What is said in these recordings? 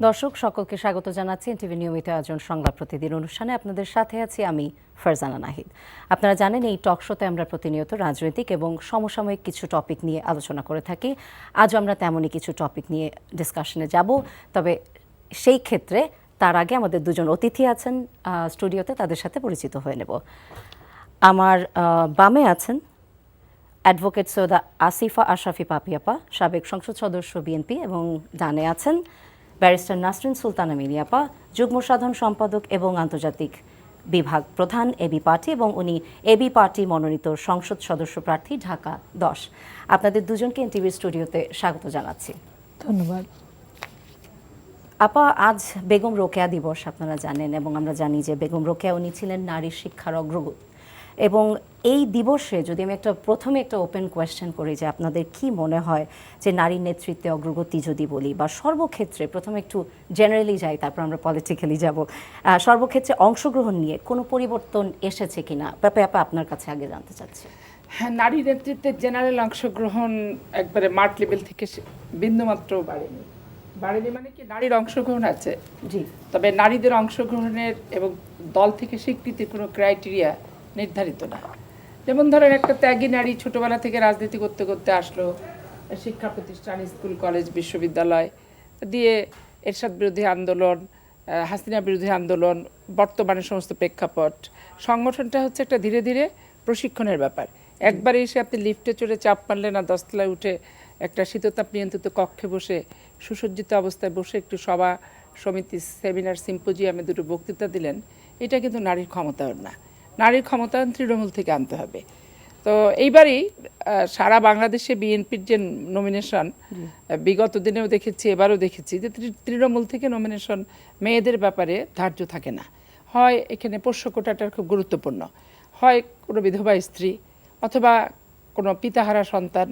দর্শক সকলকে স্বাগত জানাচ্ছি এনটিভি নিয়মিত আয়োজন সংবাদ প্রতিদিন অনুষ্ঠানে আপনাদের সাথে আছি আমি ফারজানা নাহিদ। আপনারা জানেন এই টক শোতে আমরা প্রতিনিয়ত রাজনৈতিক এবং সমসাময়িক কিছু টপিক নিয়ে আলোচনা করে থাকি। আজ আমরা তেমনই কিছু টপিক নিয়ে ডিসকাশনে যাব, তবে সেই ক্ষেত্রে তার আগে আমাদের দুজন অতিথি আছেন স্টুডিওতে, তাদের সাথে পরিচিত হয়ে নেব। আমার বামে আছেন অ্যাডভোকেট সৈয়দা আসিফা আশরাফি পাপিয়াপা, সাবেক সংসদ সদস্য বিএনপি, এবং ডানে আছেন ব্যারিস্টার নাসরিন সুলতানা মিনিয়াপা, যুগ্ম সাধারণ সম্পাদক এবং আন্তর্জাতিক বিভাগ প্রধান এবি পার্টি, এবং উনি এবি পার্টি মনোনীত সংসদ সদস্য প্রার্থী ঢাকা 10। আপনাদের দুজনকে এনটিভির স্টুডিওতে স্বাগত জানাচ্ছি। ধন্যবাদ। আপা, আজ বেগম রোকেয়া দিবস আপনারা জানেন, এবং আমরা জানি যে বেগম রোকেয়া উনি ছিলেন নারী শিক্ষার অগ্রদূত। এবং এই দিবসে যদি আমি প্রথমে একটা ওপেন কোয়েশ্চেন করি যে আপনাদের কি মনে হয় যে নারীর নেতৃত্বে অগ্রগতি যদি বলি বা সর্বক্ষেত্রে, প্রথমে একটু জেনারেলি যাই তারপর আমরা পলিটিক্যালি যাব, সর্বক্ষেত্রে অংশগ্রহণ নিয়ে কোনো পরিবর্তন এসেছে কিনা ব্যাপারে আপনার কাছে আগে জানতে চাচ্ছি। হ্যাঁ, নারী নেতৃত্বের জেনারেল অংশগ্রহণ একবারে মাঠ লেভেল থেকে বিন্দুমাত্র বাড়েনি মানে কি, নারীর অংশগ্রহণ আছে জি, তবে নারীদের অংশগ্রহণের এবং দল থেকে স্বীকৃতির কোনো ক্রাইটেরিয়া নির্ধারিত না। যেমন ধরেন একটা ত্যাগী নারী ছোটবেলা থেকে রাজনীতি করতে করতে আসলো, শিক্ষা প্রতিষ্ঠান, স্কুল, কলেজ, বিশ্ববিদ্যালয় দিয়ে এরশাদ বিরোধী আন্দোলন, হাসিনা বিরোধী আন্দোলন, বর্তমানে সমস্ত প্রেক্ষাপট, সংগঠনটা হচ্ছে একটা ধীরে ধীরে প্রশিক্ষণের ব্যাপার। একবারে এসে আপনি লিফটে চড়ে চাপ মারলেন না, 10 তলায় উঠে একটা শীততাপ নিয়ন্ত্রিত কক্ষে বসে সুসজ্জিত অবস্থায় বসে একটু সভা সমিতি, সেমিনার, সিম্পোজিয়ামে দুটো বক্তৃতা দিলেন, এটা কিন্তু নারীর ক্ষমতায়ন না। নারীর ক্ষমতায়ন তৃণমূল থেকে আনতে হবে। তো এইবারই সারা বাংলাদেশে বিএনপির যে নমিনেশন, বিগত দিনেও দেখেছি, এবারও দেখেছি যে তৃণমূল থেকে নমিনেশন মেয়েদের ব্যাপারে ধার্য থাকে না। হয় এখানে পোষ্য কোটাটা খুব গুরুত্বপূর্ণ, হয় কোনো বিধবা স্ত্রী অথবা কোনো পিতাহারা সন্তান,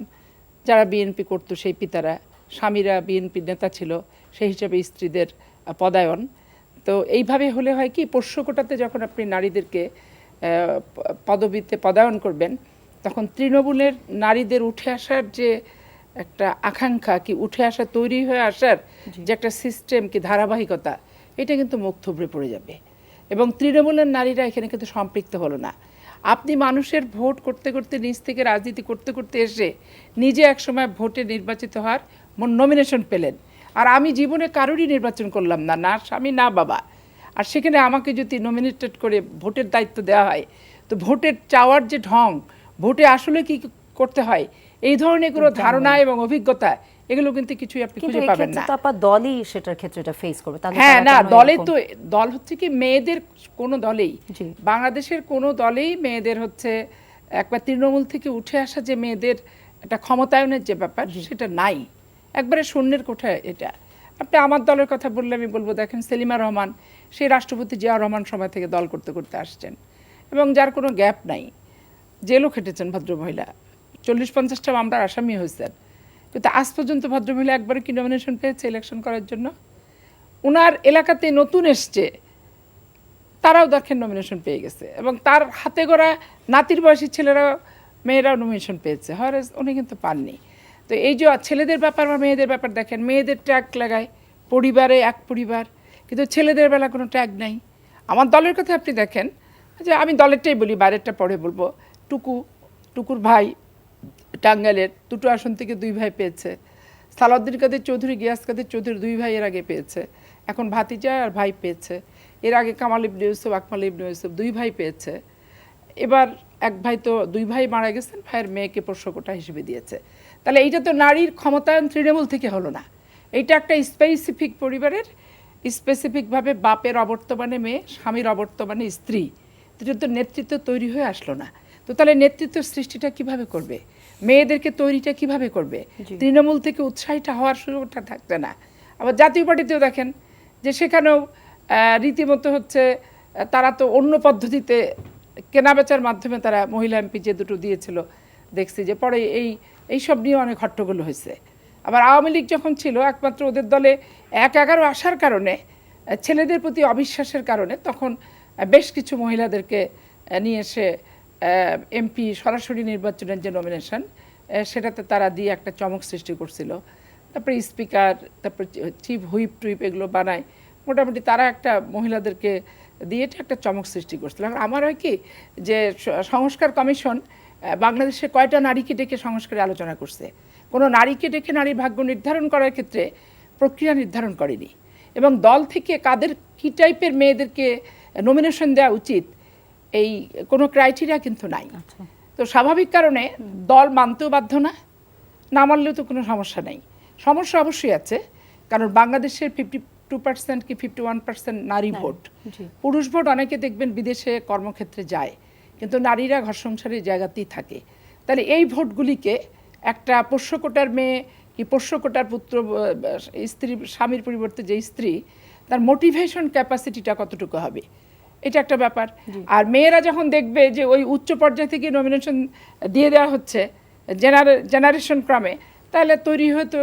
যারা বিএনপি করতো সেই পিতারা, স্বামীরা বিএনপির নেতা ছিল, সেই হিসাবে স্ত্রীদের পদায়ন। তো এইভাবে হলে হয় কি, পোষ্য কোটাতে যখন আপনি নারীদেরকে পদবিতে পদায়ন করবেন, তখন তৃণমূলের নারীদের উঠে আসার যে একটা আকাঙ্ক্ষা, কি উঠে আসা, তৈরি হয়ে আসার যে একটা সিস্টেম, কি ধারাবাহিকতা, এটা কিন্তু মুখ থুবড়ে পড়ে যাবে। এবং তৃণমূলের নারীরা এখানে কিন্তু সম্পৃক্ত হলো না। আপনি মানুষের ভোট করতে করতে, নিজ থেকে রাজনীতি করতে করতে এসে নিজে একসময় ভোটে নির্বাচিত হওয়ার নমিনেশন পেলেন, আর আমি জীবনে কারোরই নির্বাচন করলাম না, না স্বামী না বাবা, আর সেখানে আমাকে যদি নমিনেটেড করে ভোটের দায়িত্ব দেওয়া হয়, তো ভোটের চাওয়ার যে ঢং, ভোটে আসলে কি করতে হয়, এই ধরনের কোনো ধারণা এবং অভিজ্ঞতা, এগুলো কিন্তু কিছুই আপনি খুঁজে পাবেন না। দলই সেটার ক্ষেত্রে এটা ফেস করবে। হ্যাঁ, না, দলে তো দল হচ্ছে কি, মেয়েদের কোনো দলেই, বাংলাদেশের কোনো দলেই মেয়েদের হচ্ছে একবার তৃণমূল থেকে উঠে আসা যে মেয়েদের একটা ক্ষমতায়নের যে ব্যাপার, সেটা নাই, একবারে শূন্যের কোঠায় এটা। আপনি আমার দলের কথা বললে আমি বলবো, দেখেন সেলিমা রহমান, সেই রাষ্ট্রপতি জিয়াউর রহমান সময় থেকে দল করতে করতে আসছেন, এবং যার কোনো গ্যাপ নাই, জেলও খেটেছেন ভদ্রমহিলা, 40-50টা মামলার আসামি হয়েছেন, কিন্তু আজ পর্যন্ত ভদ্রমহিলা একবারে কি নমিনেশন পেয়েছে ইলেকশন করার জন্য? ওনার এলাকাতে নতুন এসছে, তারাও দেখেন নমিনেশন পেয়ে গেছে, এবং তার হাতে গড়া নাতির বয়সী ছেলেরাও, মেয়েরাও নমিনেশন পেয়েছে, হয়তো উনি কিন্তু পাননি। তো এই যে ছেলেদের ব্যাপার বা মেয়েদের ব্যাপার দেখেন, মেয়েদের ট্যাগ লাগায় পরিবারে, এক পরিবার, কিন্তু ছেলেদের বেলা কোনো ট্যাগ নাই। আমার দলের কথা আপনি দেখেন, যে আমি দলেরটাই বলি, বাইরেরটা পরে বলবো, টুকুর ভাই টাঙ্গাইলের দুটো আসন থেকে 2 ভাই পেয়েছে, সালাউদ্দিন কাদের চৌধুরী, গিয়াস কাদের চৌধুরী 2 ভাই এর আগে পেয়েছে, এখন ভাতিজা আর ভাই পেয়েছে, এর আগে কামাল ইবনে ইউসুফ, আকমাল ইবনে ইউসুফ 2 ভাই পেয়েছে, এবার এক ভাই তো 2 ভাই মারা গেছেন, ভাইয়ের মেয়েকে পোষ্য কোটা হিসেবে দিয়েছে। তাহলে এইটা তো নারীর ক্ষমতায়ন তৃণমূল থেকে হলো না, এইটা একটা স্পেসিফিক পরিবারের, স্পেসিফিকভাবে বাপের অবর্তমানে মেয়ে, স্বামীর অবর্তমানে স্ত্রী, এটা তো নেতৃত্ব তৈরি হয়ে আসলো না। তো তাহলে নেতৃত্ব সৃষ্টিটা কিভাবে করবে, মেয়েদেরকে তৈরিটা কিভাবে করবে? তৃণমূল থেকে উৎসাহিত হওয়ার সুযোগটা থাকছে না। আবার জাতীয় পার্টিতেও দেখেন যে সেখানেও রীতিমতো হচ্ছে, তারা তো অন্য পদ্ধতিতে কেনাবেচার মাধ্যমে তারা মহিলা এমপি যে দুটো দিয়েছিল, দেখছি যে পরে এইসব নিয়ে অনেক হট্টগোল হয়েছে। আবার আওয়ামী লীগ যখন ছিল, একমাত্র ওদের দলে 1-11 আসার কারণে, ছেলেদের প্রতি অবিশ্বাসের কারণে, তখন বেশ কিছু মহিলাদেরকে নিয়ে এসে এমপি সরাসরি নির্বাচনের যে নমিনেশন, সেটাতে তারা দিয়ে একটা চমক সৃষ্টি করছিল। তারপরে স্পিকার, তারপরে চিফ হুইপ টুইপ এগুলো বানায়, মোটামুটি তারা একটা মহিলাদেরকে দিয়ে এটা একটা চমক সৃষ্টি করছিল। এখন আমার হয় কি যে সংস্কার কমিশন বাংলাদেশে কয়টা নারীকে ডেকে সংস্কারে আলোচনা করছে, কোনো নারীকে ডেকে নারীর ভাগ্য নির্ধারণ করার ক্ষেত্রে প্রক্রিয়া নির্ধারণ করেনি, এবং দল থেকে কাদের কী টাইপের মেয়েদেরকে নমিনেশন দেওয়া উচিত এই কোনো ক্রাইটেরিয়া কিন্তু নাই। তো স্বাভাবিক কারণে দল মানতেও বাধ্য না, না মানলেও তো কোনো সমস্যা নেই। সমস্যা অবশ্যই আছে, কারণ বাংলাদেশের 52% কি 51% নারী ভোট। পুরুষ ভোট অনেকে দেখবেন বিদেশে কর্মক্ষেত্রে যায়, কিন্তু নারীরা ঘর সংসারের জায়গাতেই থাকে। তাহলে এই ভোটগুলিকে একটা পোষ্যকোটার মেয়ে কি পোষ্যকোটার পুত্র, স্ত্রী, স্বামীর পরিবর্তে যে স্ত্রী, তার মোটিভেশন ক্যাপাসিটিটা কতটুকু হবে, এটা একটা ব্যাপার। আর মেয়েরা যখন দেখবে যে ওই উচ্চ পর্যায় থেকে নমিনেশন দিয়ে দেওয়া হচ্ছে জেনারেশন ক্রমে, তাহলে তৈরি হয়তো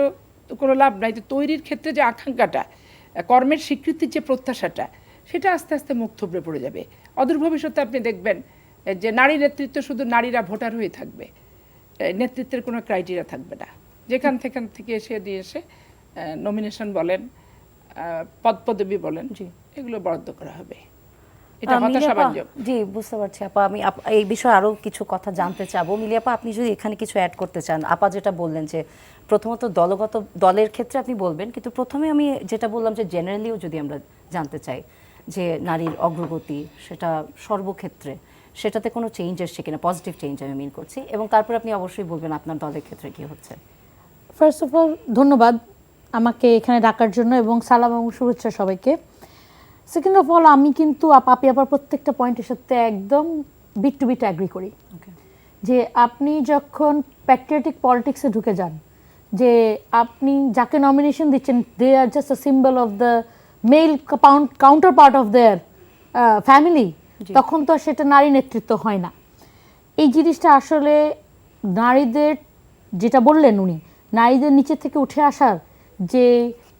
কোনো লাভ নাই। তো তৈরির ক্ষেত্রে যে আকাঙ্ক্ষাটা, কর্মের স্বীকৃতির যে প্রত্যাশাটা, সেটা আস্তে আস্তে মুখ থুবড়ে পড়ে যাবে। অদূর ভবিষ্যতে আপনি দেখবেন যে নারী নেতৃত্ব শুধু নারীরা ভোটার হয়ে থাকবে, নেতৃত্বের কোনো ক্রাইটেরিয়া থাকবে না। যেখান থেকে এসে দিয়ে এসে নমিনেশন বলেন, পদপদবি বলেন, এগুলো বরাদ্দ করা হবে। এটা হতাশাবাঞ্জক। জি, বুঝতে পারছি আপা। আমি এই বিষয়ে আরো কিছু কথা জানতে চাবো। মিলি আপা, আপনি যদি এখানে কিছু অ্যাড করতে চান। আপা যেটা বললেন যে প্রথমত দলের ক্ষেত্রে আপনি বলবেন, কিন্তু প্রথমে আমি যেটা বললাম যে জেনারেলিও যদি আমরা জানতে চাই যে নারীর অগ্রগতি, সেটা সর্বক্ষেত্রে সেটাতে কোনো চেঞ্জ এসছে কিনা, পজিটিভ চেঞ্জ আমি মিন করছি, এবং তারপর আপনি অবশ্যই বলবেন আপনার দলের ক্ষেত্রে কি হচ্ছে। ফার্স্ট অফ অল ধন্যবাদ আমাকে এখানে ডাকার জন্য, এবং সালাম এবং শুভেচ্ছা সবাইকে। সেকেন্ড অফ অল, আমি কিন্তু আপি আপার প্রত্যেকটা পয়েন্টের সাথে একদম বিট টু বিট অ্যাগ্রি করি। যে আপনি যখন প্যাট্রিয়টিক পলিটিক্সে ঢুকে যান, যে আপনি যাকে নমিনেশন দিচ্ছেন, they are just a symbol of the male counterpart of their family, তখন তো সেটা নারী নেতৃত্ব হয় না। এই জিনিসটা আসলে নারীদের, যেটা বললেন উনি, নারীদের নিচে থেকে উঠে আসার যে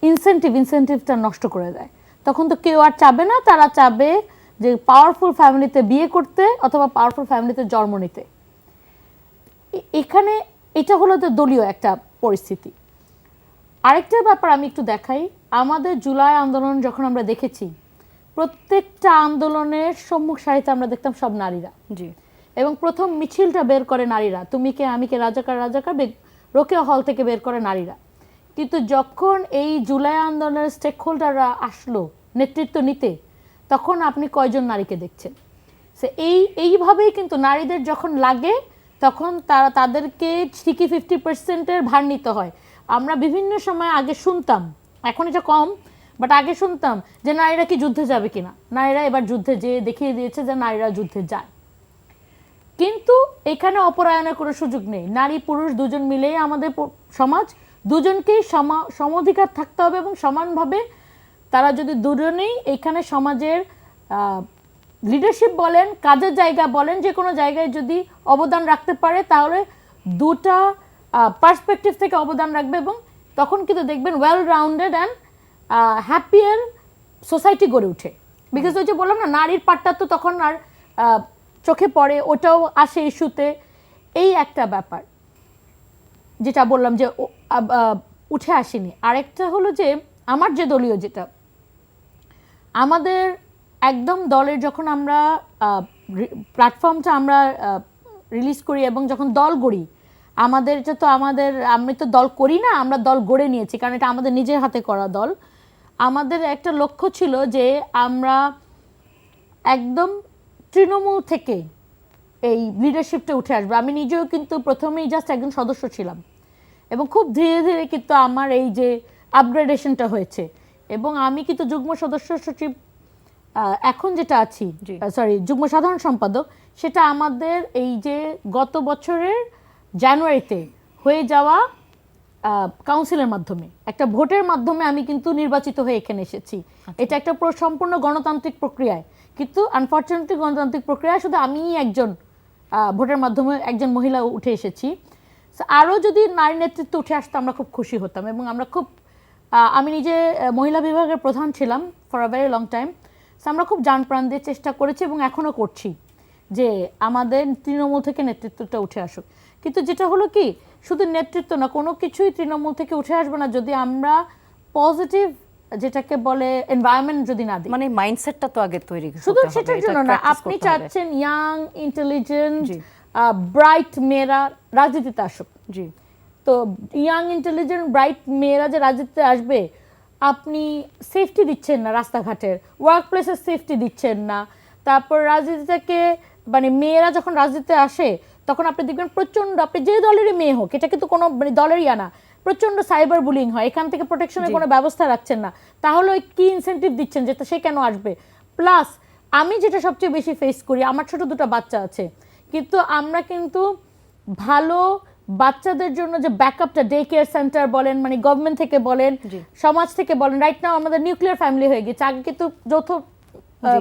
ইনসেন্টিভটা নষ্ট করে দেয়। তখন তো কেউ আর চাবে না, তারা চাবে যে পাওয়ারফুল ফ্যামিলিতে বিয়ে করতে অথবা পাওয়ারফুল ফ্যামিলিতে জন্ম নিতে। এখানে এটা হলো তো দলীয় একটা পরিস্থিতি। আরেকটা ব্যাপার আমি একটু দেখাই, আমাদের জুলাই আন্দোলন যখন আমরা দেখেছি, প্রত্যেকটা আন্দোলনের সম্মুখ সারিতে আমরা দেখতাম সব নারীরা। জি। এবং প্রথম মিছিলটা বের করে নারীরা, তুমি কে আমি কে রাজাকার রাজাকার, রোকেয়া হল থেকে বের করে নারীরা। কিন্তু যখন এই জুলাই আন্দোলনের স্টেক হোল্ডাররা আসলো নেতৃত্ব নিতে, তখন আপনি কয়জন নারীকে দেখছেন? সে এইভাবেই কিন্তু নারীদের যখন লাগে, তখন তাদেরকে ঠিকই 50%-এর ভার নিতে হয়। আমরা বিভিন্ন সময় আগে শুনতাম, এখন এটা কম, বাট আগে শুনতাম যে নারীরা কি যুদ্ধে যাবে কিনা। নারীরা এবার যুদ্ধে যেয়ে দেখিয়ে দিয়েছে যে নারীরা যুদ্ধে যায়। কিন্তু এখানে অপরায়ণের কোনো সুযোগ নেই। নারী পুরুষ দুজন মিলেই আমাদের সমাজ, দুজনকেই সমাধিকার থাকতে হবে, এবং সমানভাবে তারা যদি দুজনেই এখানে সমাজের লিডারশিপ বলেন, কাজের জায়গা বলেন, যে কোনো জায়গায় যদি অবদান রাখতে পারে, তাহলে দুটা পার্সপেক্টিভ থেকে অবদান রাখবে, এবং তখন কিন্তু দেখবেন well rounded and happier society গড়ে উঠে। বিকজ ওই যে বললাম না, নারীর পার্টটা তো তখন আর চোখে পড়ে, ওটাও আসে ইস্যুতে। এই একটা ব্যাপার যেটা বললাম যে উঠে আসেনি। আরেকটা হলো যে আমার যে দলীয়, যেটা আমাদের একদম দলের, যখন আমরা প্ল্যাটফর্মটা আমরা রিলিজ করি এবং যখন দল গড়ি, আমি তো দল করি না, আমরা দল গড়ে নিয়েছি, কারণ এটা আমাদের নিজের হাতে করা দল। আমাদের একটা লক্ষ্য ছিল যে আমরা একদম তৃণমূল থেকে এই লিডারশিপটা উঠে আসবে। আমি নিজেও কিন্তু প্রথমেই জাস্ট একজন সদস্য ছিলাম, এবং খুব ধীরে ধীরে কিন্তু আমার এই যে আপগ্রেডেশনটা হয়েছে, এবং আমি কিন্তু যুগ্ম সদস্য সচিব এখন যেটা আছি, যুগ্ম সাধারণ সম্পাদক, সেটা আমাদের এই যে গত বছরের জানুয়ারিতে হয়ে যাওয়া কাউন্সিলের মাধ্যমে, একটা ভোটের মাধ্যমে আমি কিন্তু নির্বাচিত হয়ে এখানে এসেছি। এটা একটা সম্পূর্ণ গণতান্ত্রিক প্রক্রিয়ায়, কিন্তু আনফর্চুনেটলি গণতান্ত্রিক প্রক্রিয়ায় শুধু আমিই একজন ভোটের মাধ্যমে একজন মহিলা উঠে এসেছি। আরও যদি নারী নেতৃত্ব উঠে আসতো আমরা খুব খুশি হতাম, এবং আমরা খুব আমি নিজে মহিলা বিভাগের প্রধান ছিলাম for a very long time. আমরা খুব জান প্রাণ দিয়ে চেষ্টা করেছি, এবং এখনও করছি যে আমাদের তৃণমূল থেকে নেতৃত্বটা উঠে আসুক। কিন্তু যেটা হলো কি, শুধু নেতৃত্ব না, কোনো কিছুই তৃণমূল থেকে উঠে আসবে না যদি আমরা পজিটিভ যেটাকে বলে এনভায়রনমেন্ট যদি না দিই। মানে মাইন্ডসেটটা তো আগে তৈরি করতে হবে। শুধু সেটার জন্য না, আপনি চাচ্ছেন ইয়াং ইন্টেলিজেন্ট ব্রাইট মেয়েরা রাজনীতিতে আসুক। জি। তো ইয়াং ইন্টেলিজেন্ট ব্রাইট মেয়েরা যে রাজনীতিতে আসবে, আপনি সেফটি দিচ্ছেন না, রাস্তাঘাটের ওয়ার্ক প্লেসের সেফটি দিচ্ছেন না। তারপর রাজনীতি থেকে মানে মেয়েরা যখন রাজনীতিতে আসে তখন আপনি দেখবেন প্রচন্ড, আপনি যে দলেরই মেয়ে হোক, এটা কিন্তু কোনো মানে দলেরই না, প্রচন্ড সাইবার বুলিং হয়, এখান থেকে প্রোটেকশনের কোনো ব্যবস্থা রাখছেন না, তাহলে ওই কি ইনসেন্টিভ দিচ্ছেন যেটা সে কেন আসবে? প্লাস আমি যেটা সবচেয়ে বেশি ফেস করি, আমার ছোট দুটো বাচ্চা আছে, কিন্তু আমরা কিন্তু ভালো বাচ্চাদের জন্য যে ব্যাকআপটা ডে কেয়ার সেন্টার বলেন, মানে গভর্নমেন্ট থেকে বলেন, সমাজ থেকে বলেন, রাইট নাও আমাদের নিউক্লিয়ার ফ্যামিলি হয়ে গেছে, আগে কিন্তু যৌথ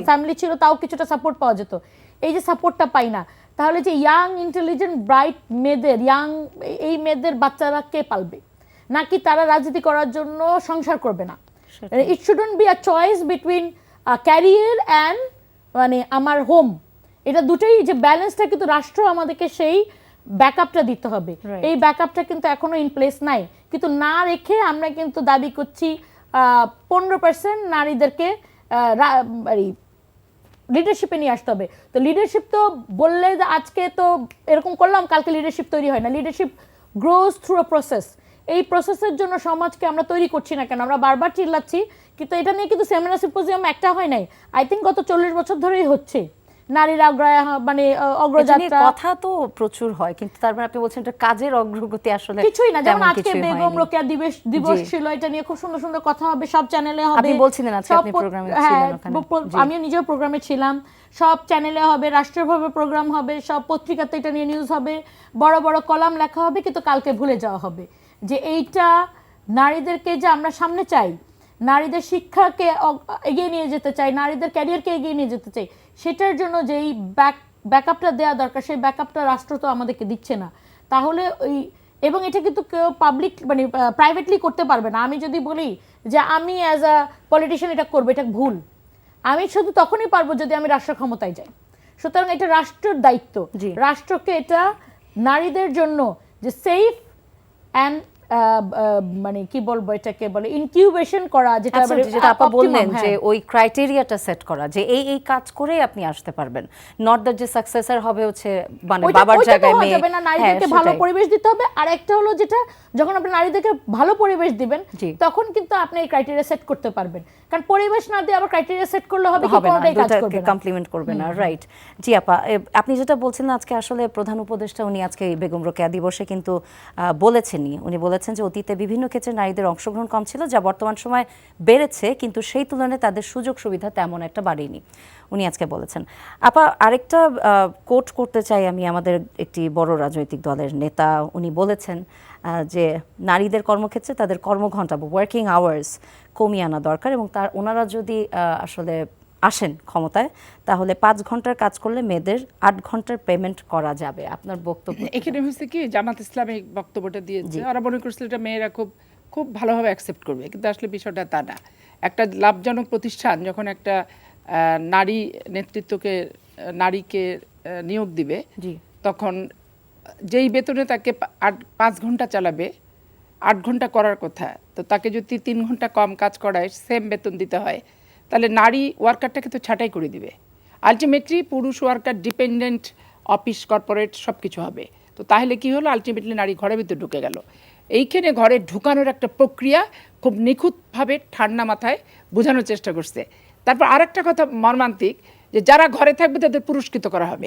ফ্যামিলি ছিল, তাও কিছুটা সাপোর্ট পাওয়া যেত, এই যে সাপোর্টটা পাই না। তাহলে যে ইয়াং ইন্টেলিজেন্ট ব্রাইট মেয়েদের, এই মেয়েদের বাচ্চারা কে পালবে? নাকি তারা রাজনীতি করার জন্য সংসার করবে না? It shouldn't be a choice between career and মানে আমার হোম, এটা দুটোই যে ব্যালেন্সটা কিন্তু রাষ্ট্র আমাদেরকে সেই ব্যাকআপটা দিতে হবে। এই ব্যাকআপটা কিন্তু এখনো ইন প্লেস নাই, কিন্তু না রেখে আমরা কিন্তু দাবি করছি 15% নারীদেরকে লিডারশিপে নিয়ে আসতে হবে। তো লিডারশিপ তো বললে যে আজকে তো এরকম করলাম কালকে লিডারশিপ তৈরি হয় না, leadership grows through a process. এই প্রসেসের জন্য সমাজকে আমরা তৈরি করছি না কেন? আমরা বারবার চিল্লাচ্ছি, কিন্তু এটা নিয়ে কিন্তু সেমিনার সিম্পোজিয়াম একটা হয় নাই, আই থিঙ্ক গত 40 বছর ধরেই হচ্ছে। নারীরা মানে অগ্রযাত্রা কথা তো প্রচুর হয়, কিন্তু তারপর আপনি বলছেন এটা কাজের অগ্রগতি আসলে কিছুই না। যেমন আজকে বেগম রোকেয়া দিবস ছিল, এটা নিয়ে খুব সুন্দর সুন্দর কথা হবে, সব চ্যানেলে হবে। আপনি বলছিলেন আজকে আপনি প্রোগ্রামে ছিলেন ওখানে। আমিও নিজেও প্রোগ্রামে ছিলাম, সব চ্যানেলে হবে, রাষ্ট্রীয়ভাবে প্রোগ্রাম হবে, সব পত্রিকাতে এটা নিয়ে নিউজ হবে, বড় বড় কলাম লেখা হবে, কিন্তু কালকে ভুলে যাওয়া হবে যে এইটা নারীদেরকে যে আমরা সামনে চাই, নারীদের শিক্ষাকে এগিয়ে নিয়ে যেতে চাই, নারীদের ক্যারিয়ারকে এগিয়ে নিয়ে যেতে চাই, সেটার জন্য যেই ব্যাকআপটা দেওয়া দরকার সেই ব্যাকআপটা রাষ্ট্র তো আমাদেরকে দিচ্ছে না। তাহলে ওই, এবং এটা কিন্তু কেউ পাবলিক মানে প্রাইভেটলি করতে পারবে না। আমি যদি বলি যে আমি অ্যাজ আ পলিটিশিয়ান এটা করবো, এটা ভুল। আমি শুধু তখনই পারবো যদি আমি রাষ্ট্র ক্ষমতায় যাই। সুতরাং এটা রাষ্ট্রের দায়িত্ব, রাষ্ট্রকে এটা নারীদের জন্য যে সেফ অ্যান্ড মানে কি বলবো এটাকে বলে ইনকিউবেশন করা, যেটা আপা বললেন যে ওই ক্রাইটেরিয়াটা সেট করা যে এই কাজ করে আপনি আসতে পারবেন, নট দ্যাট যে সাকসেসর হবে হচ্ছে মানে বাবার জায়গায় মেয়ে। যাবে না, নারীদেরকে ভালো পরিবেশ দিতে হবে। আর একটা হলো যেটা, যখন আপনি নারীদেরকে ভালো পরিবেশ দিবেন তখন কিন্তু আপনি এই ক্রাইটেরিয়া সেট করতে পারবেন, কারণ পরিবেশ না দিয়ে আবার ক্রাইটেরিয়া সেট করলে হবে কি কোনোটাই কাজ করবে না, কমপ্লিমেন্ট করবে না। রাইট। জি আপা, আপনি যেটা বলছেন আজকে আসলে প্রধান উপদেষ্টা উনি আজকে বেগম রোকেয়া দিবসে কিন্তু বলেছেনই, উনি বলেছেন যে অতীতে বিভিন্ন ক্ষেত্রে নারীদের অংশগ্রহণ কম ছিল, যা বর্তমান সময় বেড়েছে, কিন্তু সেই তুলনায় তাদের সুযোগ সুবিধা তেমন একটা বাড়েনি, উনি আজকে বলেছেন। আপা আরেকটা কোট করতে চাই আমি, আমাদের একটি বড় রাজনৈতিক দলের নেতা উনি বলেছেন যে নারীদের কর্মক্ষেত্রে তাদের কর্মঘণ্টা বা ওয়ার্কিং আওয়ার্স কমিয়ে আনা দরকার, এবং ওনারা যদি আসলে আসেন ক্ষমতায় তাহলে 5 ঘন্টার কাজ করলে মেয়েদের 8 ঘন্টার পেমেন্ট করা যাবে। আপনার বক্তব্য এখানে হচ্ছে কি, জামাত ইসলামী বক্তব্যটা দিয়েছে, ওরা মনে করছিল এটা মেয়েরা খুব খুব ভালোভাবে অ্যাকসেপ্ট করবে, কিন্তু আসলে বিষয়টা তা না। একটা লাভজনক প্রতিষ্ঠান যখন একটা নারী নেতৃত্বকে নারীকে নিয়োগ দিবে, তখন যেই বেতনে তাকে 5 ঘন্টা চালাবে, 8 ঘন্টা করার কথা, তো তাকে যদি 3 ঘন্টা কম কাজ করায় সেম বেতন দিতে হয়, তাহলে নারী ওয়ার্কারটাকে তো ছাঁটাই করে দিবে। আলটিমেটলি পুরুষ ওয়ার্কার ডিপেন্ডেন্ট, অফিস কর্পোরেট সব কিছু হবে। তো তাহলে কি হলো, আলটিমেটলি নারী ঘরের ভিতরে ঢুকে গেল। এইখানে ঘরে ঢুকানোর একটা প্রক্রিয়া খুব নিখুঁতভাবে ঠান্ডা মাথায় বোঝানোর চেষ্টা করছে। তারপর আরেকটা কথা মর্মান্তিক, যে যারা ঘরে থাকবে তাদের পুরস্কৃত করা হবে।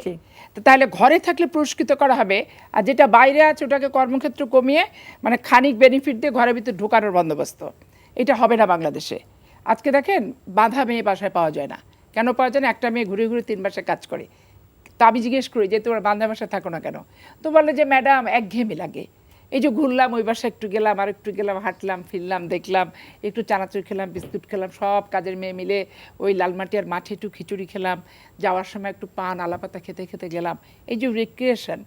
তো তাহলে ঘরে থাকলে পুরস্কৃত করা হবে, আর যেটা বাইরে আছে ওটাকে কর্মক্ষেত্র কমিয়ে মানে খানিক বেনিফিট দিয়ে ঘরের ভিতরে ঢোকানোর বন্দোবস্ত। এটা হবে না বাংলাদেশে। আজকে দেখেন বাঁধা মেয়ে বাসায় পাওয়া যায় না। কেন পাওয়া যায় না? একটা মেয়ে ঘুরে ঘুরে 3 বাসায় কাজ করে। তো আমি জিজ্ঞেস করি যে তোমার বাঁধা বাসায় থাকো না কেন? তো বলে যে ম্যাডাম একঘেয়েমি লাগে, এই যে ঘুরলাম, ওই বাসায় একটু গেলাম, আর একটু গেলাম, হাঁটলাম ফিরলাম, দেখলাম, একটু চানাচুর খেলাম, বিস্কুট খেলাম, সব কাজের মেয়ে মিলে ওই লালমাটিয়ার মাঠে একটু খিচুড়ি খেলাম, যাওয়ার সময় একটু পান আলাপাতা খেতে খেতে গেলাম। এই যে রিক্রিয়েশন,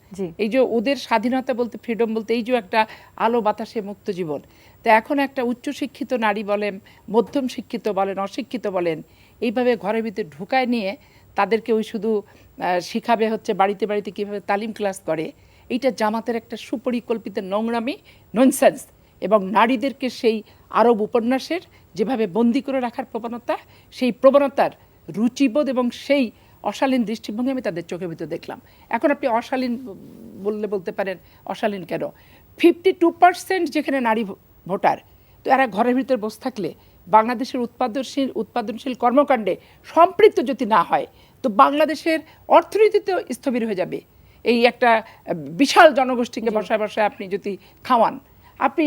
এই যে ওদের স্বাধীনতা বলতে, ফ্রিডম বলতে, এই যে একটা আলো বাতাসে মুক্ত জীবন। তো এখন একটা উচ্চশিক্ষিত নারী বলেন, মধ্যম শিক্ষিত বলেন, অশিক্ষিত বলেন, এইভাবে ঘরের ভিতরে ঢুকায় নিয়ে তাদেরকে ওই শুধু শিখাবে হচ্ছে বাড়িতে বাড়িতে কীভাবে তালিম ক্লাস করে, এইটা জামাতের একটা সুপরিকল্পিত নোংরামি, ননসেন্স। এবং নারীদেরকে সেই আরব উপন্যাসের যেভাবে বন্দি করে রাখার প্রবণতা, সেই প্রবণতার রুচিবোধ এবং সেই অশালীন দৃষ্টিভঙ্গি আমি তাদের চোখের ভিতরে দেখলাম। এখন আপনি অশালীন বলতে পারেন, অশালীন কেন? 52% যেখানে নারী ভোটার, তো এরা ঘরের ভিতরে বসে থাকলে বাংলাদেশের উৎপাদনশীল কর্মকাণ্ডে সম্পৃক্ত যদি না হয়, তো বাংলাদেশের অর্থনীতিতেও স্থবির হয়ে যাবে। এই একটা বিশাল জনগোষ্ঠীকে বসায় বসায় আপনি যদি খাওয়ান, আপনি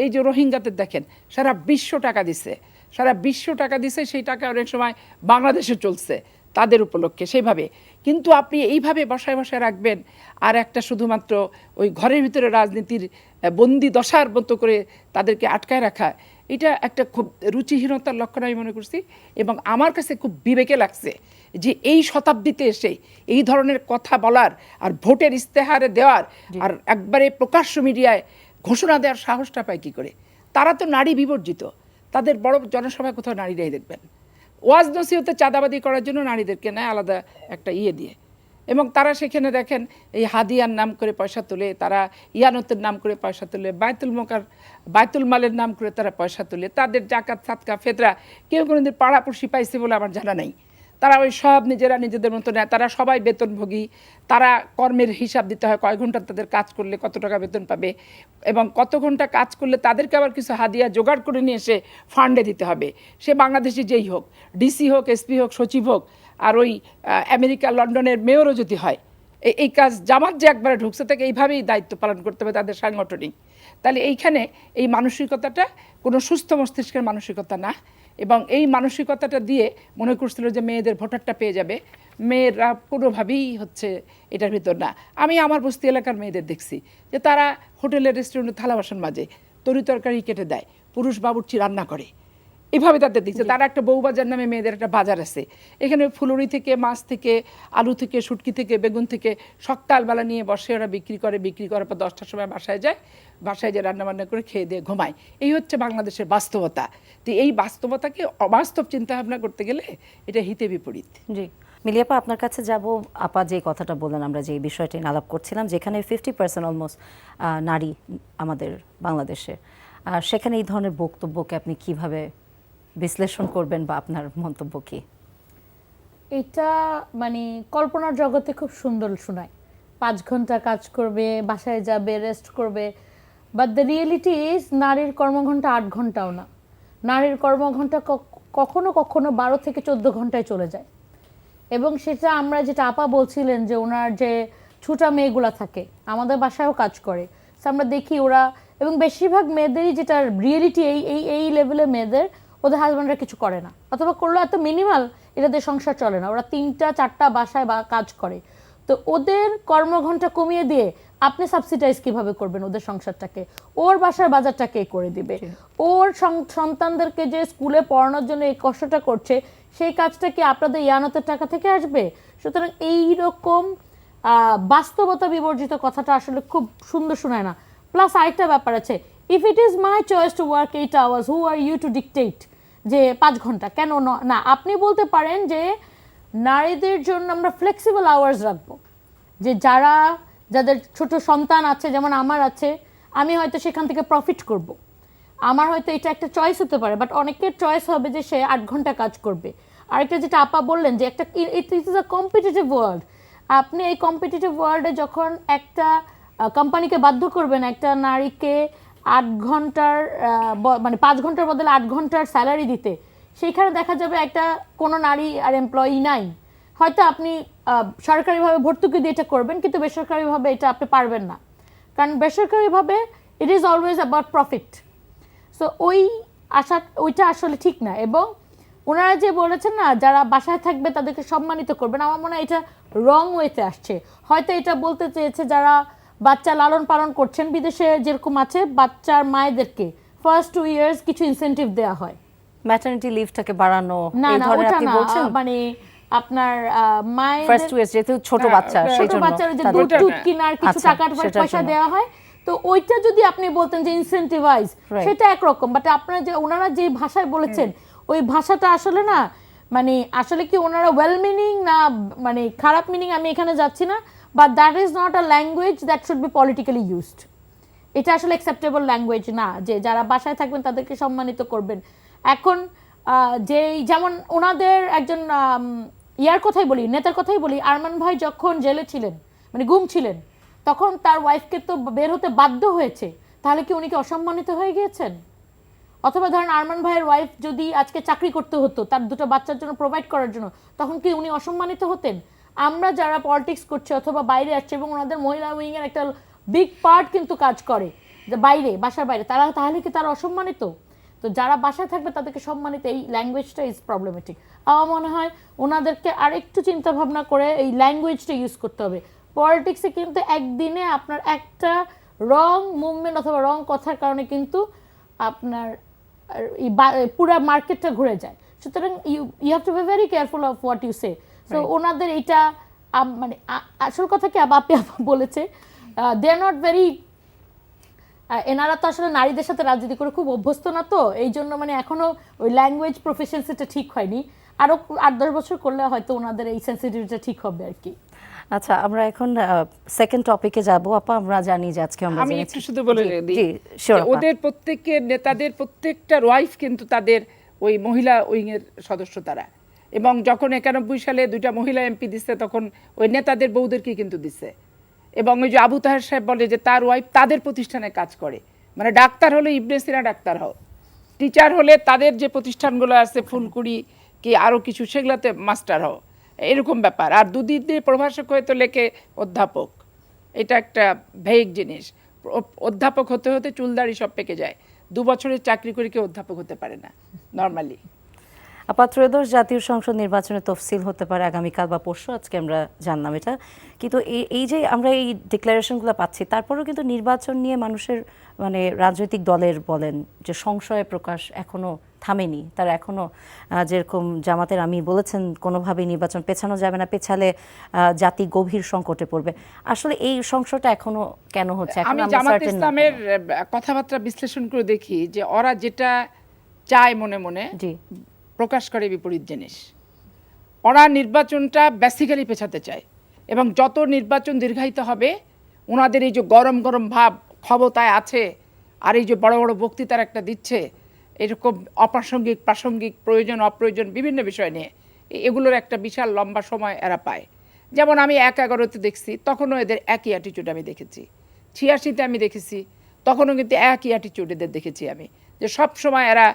এই যে রোহিঙ্গাদের দেখেন, সারা বিশ্ব টাকা দিছে, সেই টাকা অনেক সময় বাংলাদেশে চলছে তাদের উপলক্ষে সেইভাবে। কিন্তু আপনি এইভাবে বসায় বসায় রাখবেন, আর একটা শুধুমাত্র ওই ঘরের ভিতরে রাজনীতির বন্দি দশার মতো করে তাদেরকে আটকায় রাখা, এটা একটা খুব রুচিহীনতার লক্ষণ আমি মনে করছি। এবং আমার কাছে খুব বিবেকে লাগছে যে এই শতাব্দীতে এসে এই ধরনের কথা বলার আর ভোটের ইস্তেহারে দেওয়ার আর একবারে প্রকাশ্য মিডিয়ায় ঘোষণা দেওয়ার সাহসটা পায় কী করে? তারা তো নারী বিবর্জিত, তাদের বড় জনসভায় কোথাও নারীরাই দেখবেন। ওয়াজ নসিহতে চাঁদাবাদি করার জন্য নারীদেরকে নেয় আলাদা একটা দিয়ে, এবং তারা সেখানে দেখেন এই হাদিয়ার নাম করে পয়সা তোলে, তারা ইয়ানতের নাম করে পয়সা তোলে, বায়তুল মালের নাম করে তারা পয়সা তোলে, তাদের জাকাত সাদকা ফেতরা কেউ কোনোদিন পাড়াপড়শি পাইছে বলে আমার জানা নাই। তারা ওই সব নিজেদের মতো নেয়, তারা সবাই বেতনভোগী, তারা কর্মের হিসাব দিতে হয় কয় ঘন্টা তাদের কাজ করলে কত টাকা বেতন পাবে, এবং কত ঘন্টা কাজ করলে তাদেরকে আবার কিছু হাদিয়া জোগাড় করে নিয়ে এসে ফান্ডে দিতে হবে। সে বাংলাদেশি যেই হোক, ডিসি হোক, এসপি হোক, সচিব হোক, আর ওই আমেরিকা লন্ডনের মেয়রও যদি হয়, এই কাজ জামাত যে একবারে ঢুকছে তাকে এইভাবেই দায়িত্ব পালন করতে হবে তাদের সাংগঠনিক। তাহলে এইখানে এই মানসিকতাটা কোনো সুস্থ মস্তিষ্কের মানসিকতা না, এবং এই মানসিকতাটা দিয়ে মনে করছিল যে মেয়েদের ভোটারটা পেয়ে যাবে। মেয়েরা কোনোভাবেই হচ্ছে এটার ভিতর না। আমি আমার বস্তি এলাকার মেয়েদের দেখছি যে তারা হোটেলের রেস্টুরেন্টে থালা বাসন মাজে, তরি তরকারি কেটে দেয়, পুরুষ বাবুর্চি রান্না করে, এভাবে তাদের দিচ্ছে। তারা একটা বউবাজার নামে মেয়েদের একটা বাজার আছে, এখানে ফুলুরি থেকে, মাছ থেকে, আলু থেকে, শুটকি থেকে, বেগুন থেকে সকালবেলা নিয়ে বসে ওরা বিক্রি করার পর 10টার সময় বাসায় যায় রান্নাবান্না করে খেয়ে দিয়ে ঘুমায়। এই হচ্ছে বাংলাদেশের বাস্তবতা। তো এই বাস্তবতাকে অবাস্তব চিন্তাভাবনা করতে গেলে এটা হিতে বিপরীত। জি মিলিয়াপা, আপনার কাছে যাব। আপা যে কথাটা বললেন, আমরা যে বিষয়টি আলাপ করছিলাম, যেখানে 50% অলমোস্ট নারী আমাদের বাংলাদেশে, সেখানে এই ধরনের বক্তব্যকে আপনি কিভাবে বিশ্লেষণ করবেন বা আপনার মন্তব্য কি? এটা মানে কল্পনার জগতে খুব সুন্দর শোনায়, 5 ঘন্টা কাজ করবে, বাসায় যাবে, রেস্ট করবে, বাট দ্য রিয়েলিটি ইজ নারীর কর্মঘণ্টা 8 ঘন্টাও না। নারীর কর্মঘণ্টা কখনো কখনো 12 থেকে 14 ঘন্টায় চলে যায়। এবং সেটা আমরা যেটা আপা বলছিলেন যে ওনার যে ছুটা মেয়েগুলা থাকে আমাদের বাসায়ও কাজ করে, আমরা দেখি ওরা, এবং বেশিরভাগ মেয়েদেরই যেটা রিয়েলিটি এই লেভেলের মেয়েদের, ওদের হাজব্যান্ডরা কিছু করে না, অথবা করলে এত মিনিমাল এটাদের সংসার চলে না। ওরা 3টা-4টা বাসায় কাজ করে। তো ওদের কর্মঘণ্টা কমিয়ে দিয়ে আপনি সাবসিডাইজ কিভাবে করবেন ওদের সংসারটাকে? ওর বাসার বাজারটা কে করে দিবে? ওর সন্তানদেরকে যে স্কুলে পড়ানোর জন্য এই কষ্টটা করছে, সেই কাজটা কি আপনাদের ইয়ানতের টাকা থেকে আসবে? সুতরাং এইরকম বাস্তবতা বিবর্জিত কথাটা আসলে খুব সুন্দর শোনায় না। প্লাস আরেকটা ব্যাপার আছে, if it is my choice to work 8 hours, who are you to dictate যে 5 ঘন্টা কেন না? আপনি বলতে পারেন যে নারীদের জন্য আমরা ফ্লেক্সিবল আওয়ার্স রাখবো, যে যাদের ছোট সন্তান আছে, যেমন আমার আছে, আমি হয়তো সেখান থেকে প্রফিট করব, আমার হয়তো এটা একটা চয়েস হতে পারে, বাট অনেকের চয়েস হবে যে সে 8 ঘন্টা কাজ করবে। আরেকটা যেটা আপা বললেন যে একটা it is a competitive world, আপনি এই কম্পিটিটিভ ওয়ার্ল্ডে যখন একটা কোম্পানিকে বাধ্য করবেন একটা নারীকে 8 ঘন্টার মানে 5 ঘন্টার বদলে 8 ঘন্টার স্যালারি দিতে, সেইখানে দেখা যাবে একটা কোনো নারী আর এমপ্লয়ি নাই। হয়তো আপনি সরকারিভাবে ভর্তুকি দিয়ে এটা করবেন, কিন্তু বেসরকারিভাবে এটা আপনি পারবেন না, কারণ বেসরকারিভাবে it is always about profit. So ওইটা আসলে ঠিক না। এবং ওনারা যে বলেছেন না, যারা বাসায় থাকবে তাদেরকে সম্মানিত করবেন, আমার মনে হয় এটা রং ওয়েতে আসছে। হয়তো এটা বলতে চেয়েছে যারা বাচ্চা লালন পালন করছেন, বিদেশে যেরকম আছে বাচ্চার মায়েদেরকে ফার্স্ট 2 years কিছু ইনসেনটিভ দেওয়া হয়, ম্যাটারনিটি লিভটাকে বাড়ানো, না এই না ধরনের ওটা আপনি না, বলছেন মানে আপনার মায়ের ফার্স্ট 2 years যেহেতু ছোট বাচ্চা, সেই জন্য বাচ্চার যে দুধ কিনার কিছু টাকা পয়সা দেওয়া হয়, তো ওইটা যদি আপনি বলতেন যে ইনসেন্টিভাইজ, সেটা একরকম। বাট আপনারা যে ওনারা যে ভাষায় বলেছেন, ওই ভাষাটা আসলে না, মানে আসলে কি ওনারা ওয়েল মিনিং না মানে খারাপ মিনিং আমি এখানে যাচ্ছি না, but that is not a language that should be politically used. এটা আসলে অ্যাকসেপ্টেবল ল্যাঙ্গুয়েজ না যে যারা বাসায় থাকবেন তাদেরকে সম্মানিত করবেন। এখন যেমন ওনাদের একজন ইয়ার কথাই বলি, নেতার কথাই বলি, আরমান ভাই যখন জেলে ছিলেন, মানে গুম ছিলেন, তখন তার ওয়াইফকে তো বের হতে বাধ্য হয়েছে, তাহলে কি উনি কি অসম্মানিত হয়ে গিয়েছেন? অথবা ধরেন আরমান ভাইয়ের ওয়াইফ যদি আজকে চাকরি করতে হতো তার দুটো বাচ্চার জন্য প্রোভাইড করার জন্য, তখন কি উনি অসম্মানিত হতেন? আমরা যারা পলিটিক্স করছে অথবা বাইরে আসছে, এবং ওনাদের মহিলা উইংয়ের একটা বিগ পার্ট কিন্তু কাজ করে যে বাইরে, বাসার বাইরে, তাহলে কি তারা অসম্মানিত? তো যারা বাসায় থাকবে তাদেরকে সম্মানিত, এই ল্যাঙ্গুয়েজটা ইজ প্রবলেমেটিক। আমার মনে হয় ওনাদেরকে আরেকটু চিন্তা ভাবনা করে এই ল্যাঙ্গুয়েজটা ইউজ করতে হবে। পলিটিক্সে কিন্তু একদিনে আপনার একটা রং মুভমেন্ট অথবা রং কথার কারণে কিন্তু আপনার পুরো মার্কেটটা ঘুরে যায়। সুতরাং you have to be very careful of what you say. So ওনাদের এইটা মানে আসল কথা কি আপনি বলেছে, দে আর নট ভেরি, এনারা তো আসলে নারীদের সাথে রাজনীতি করে খুব অভ্যস্ত না, তো এই জন্য মানে এখনো ওই ল্যাঙ্গুয়েজ প্রফেশনসিটা ঠিক হয়নি। আরো 8-10 বছর করলে হয়তো ওনাদের এই সেন্সিটিভিটিটা ঠিক হবে আর কি। আচ্ছা, আমরা এখন সেকেন্ড টপিকে যাব। আপা, আমরা জানি যে আজকে আমি একটু শুধু বলে দিই, ওদের প্রত্যেকের নেতাদের প্রত্যেকটার ওয়াইফ কিন্তু তাদের ওই মহিলা উইং এর সদস্য তারা, এবং যখন 91 সালে 2টা মহিলা এমপি দিচ্ছে তখন ওই নেতাদের বউদেরকে কিন্তু দিচ্ছে। এবং ওই যে আবু তাহের সাহেব বলে যে তার ওয়াইফ তাদের প্রতিষ্ঠানে কাজ করে, মানে ডাক্তার হলে ইবনে সিনা ডাক্তার হও, টিচার হলে তাদের যে প্রতিষ্ঠানগুলো আছে ফুলকুড়ি কি আরও কিছু সেগুলোতে মাস্টার হও, এরকম ব্যাপার। আর দুদিন দিয়ে প্রভাষক হয়ে তো লেখে অধ্যাপক, এটা একটা ভেগ জিনিস। অধ্যাপক হতে হতে চুলদাড়ি সব পেকে যায়, 2 বছরের চাকরি করে কেউ অধ্যাপক হতে পারে না নর্মালি। আপা, ত্রয়োদশ জাতীয় সংসদ নির্বাচনের তফসিল হতে পারে আগামীকাল বা পরশু, আজকে আমরা জানলাম এটা। কিন্তু এই যে আমরা এই ডিক্লারেশনগুলো পাচ্ছি, তারপরেও কিন্তু নির্বাচন নিয়ে মানুষের মানে রাজনৈতিক দলের বলেন যে সংশয় প্রকাশ এখনো থামেনি। তারা এখনো যেরকম জামাতের আমির বলেছেন কোনোভাবেই নির্বাচন পেছানো যাবে না, পেছালে জাতি গভীর সংকটে পড়বে। আসলে এই সংশয়টা এখনো কেন হচ্ছে? আমি জামাত ইসলামের কথাবার্তা বিশ্লেষণ করে দেখি যে ওরা যেটা চায় মনে মনে প্রকাশ করে বিপরীত জিনিস। ওরা নির্বাচনটা বেসিক্যালি পেছাতে চায়, এবং যত নির্বাচন দীর্ঘায়িত হবে ওনাদের এই যে গরম গরম ভাব ক্ষমতায় আছে, আর এই যে বড় বড় বক্তৃতার একটা দিচ্ছে, এরকম অপ্রাসঙ্গিক প্রাসঙ্গিক প্রয়োজন অপ্রয়োজন বিভিন্ন বিষয় নিয়ে, এগুলোর একটা বিশাল লম্বা সময় এরা পায়। যেমন আমি 11-11-তে দেখছি, তখনও এদের একই অ্যাটিটিউড আমি দেখেছি। 86-তে আমি দেখেছি, তখনও কিন্তু একই অ্যাটিটিউড এদের দেখেছি আমি, যে সব সময় এরা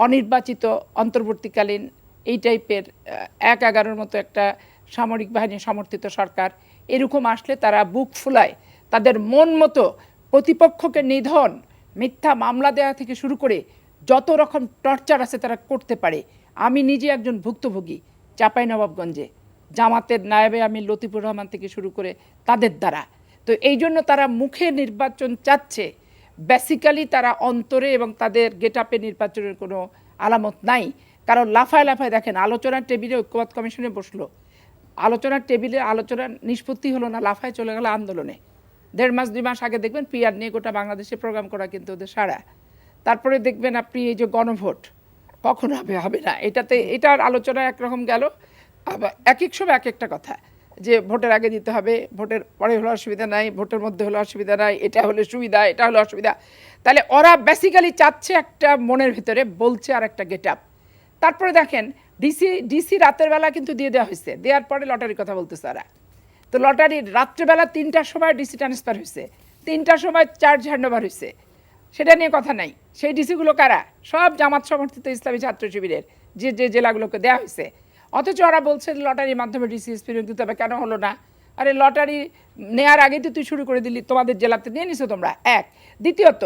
অনির্বাচিত অন্তর্বর্তীকালীন এই টাইপের 1-11-র মতো একটা সামরিক বাহিনী সমর্থিত সরকার এরকম আসলে তারা বুক ফুলায়, তাদের মন মতো প্রতিপক্ষকে নিধন, মিথ্যা মামলা দেওয়া থেকে শুরু করে যত রকম টর্চার আছে তারা করতে পারে। আমি নিজে একজন ভুক্তভোগী চাঁপাইনবাবগঞ্জে, জামাতের নায়েবে আমি লতিফুর রহমান থেকে শুরু করে তাদের দ্বারা। তো এই জন্য তারা মুখে নির্বাচন চাচ্ছে, বেসিক্যালি তারা অন্তরে এবং তাদের গেট আপে নির্বাচনের কোনো আলামত নাই। কারণ লাফায় লাফায় দেখেন, আলোচনার টেবিলে ঐক্যমত্য কমিশনে বসলো, আলোচনার টেবিলে আলোচনার নিষ্পত্তি হলো না, লাফায় চলে গেল আন্দোলনে। 1.5 মাস 2 মাস আগে দেখবেন পিআর নিয়ে গোটা বাংলাদেশে প্রোগ্রাম করা কিন্তু ওদের সারা। তারপরে দেখবেন আপনি এই যে গণভোট কখন হবে না, এটার আলোচনা একরকম গেল। আবার এক এক সময় এক একটা কথা, যে ভোটের আগে দিতে হবে, ভোটের পরে হলে অসুবিধা নাই, ভোটের মধ্যে হলে অসুবিধা নাই, এটা হলে সুবিধা, এটা হলে অসুবিধা। তাহলে ওরা বেসিক্যালি চাচ্ছে একটা, মনের ভিতরে বলছে আর একটা গেট আপ। তারপরে দেখেন ডিসি রাতের বেলা কিন্তু দিয়ে দেওয়া হয়েছে, দেওয়ার পরে লটারির কথা বলতেছে ওরা। তো লটারির রাত্রেবেলা 3টার সময় ডিসি ট্রান্সফার হয়েছে, 3টার সময় চার্জ হ্যান্ডওভার হয়েছে, সেটা নিয়ে কথা নাই। সেই ডিসিগুলো কারা? সব জামাত সমর্থিত ইসলামী ছাত্র শিবিরের যে জেলাগুলোকে দেওয়া হয়েছে। অথচ ওরা বলছে লটারির মাধ্যমে ডিসি এক্সপিরিয়েন্স দিতে হবে, কেন হলো না? আরে লটারি নেওয়ার আগেই তো তুই শুরু করে দিলি, তোমাদের জেলাতে নিয়ে নিছো তোমরা। এক, দ্বিতীয়ত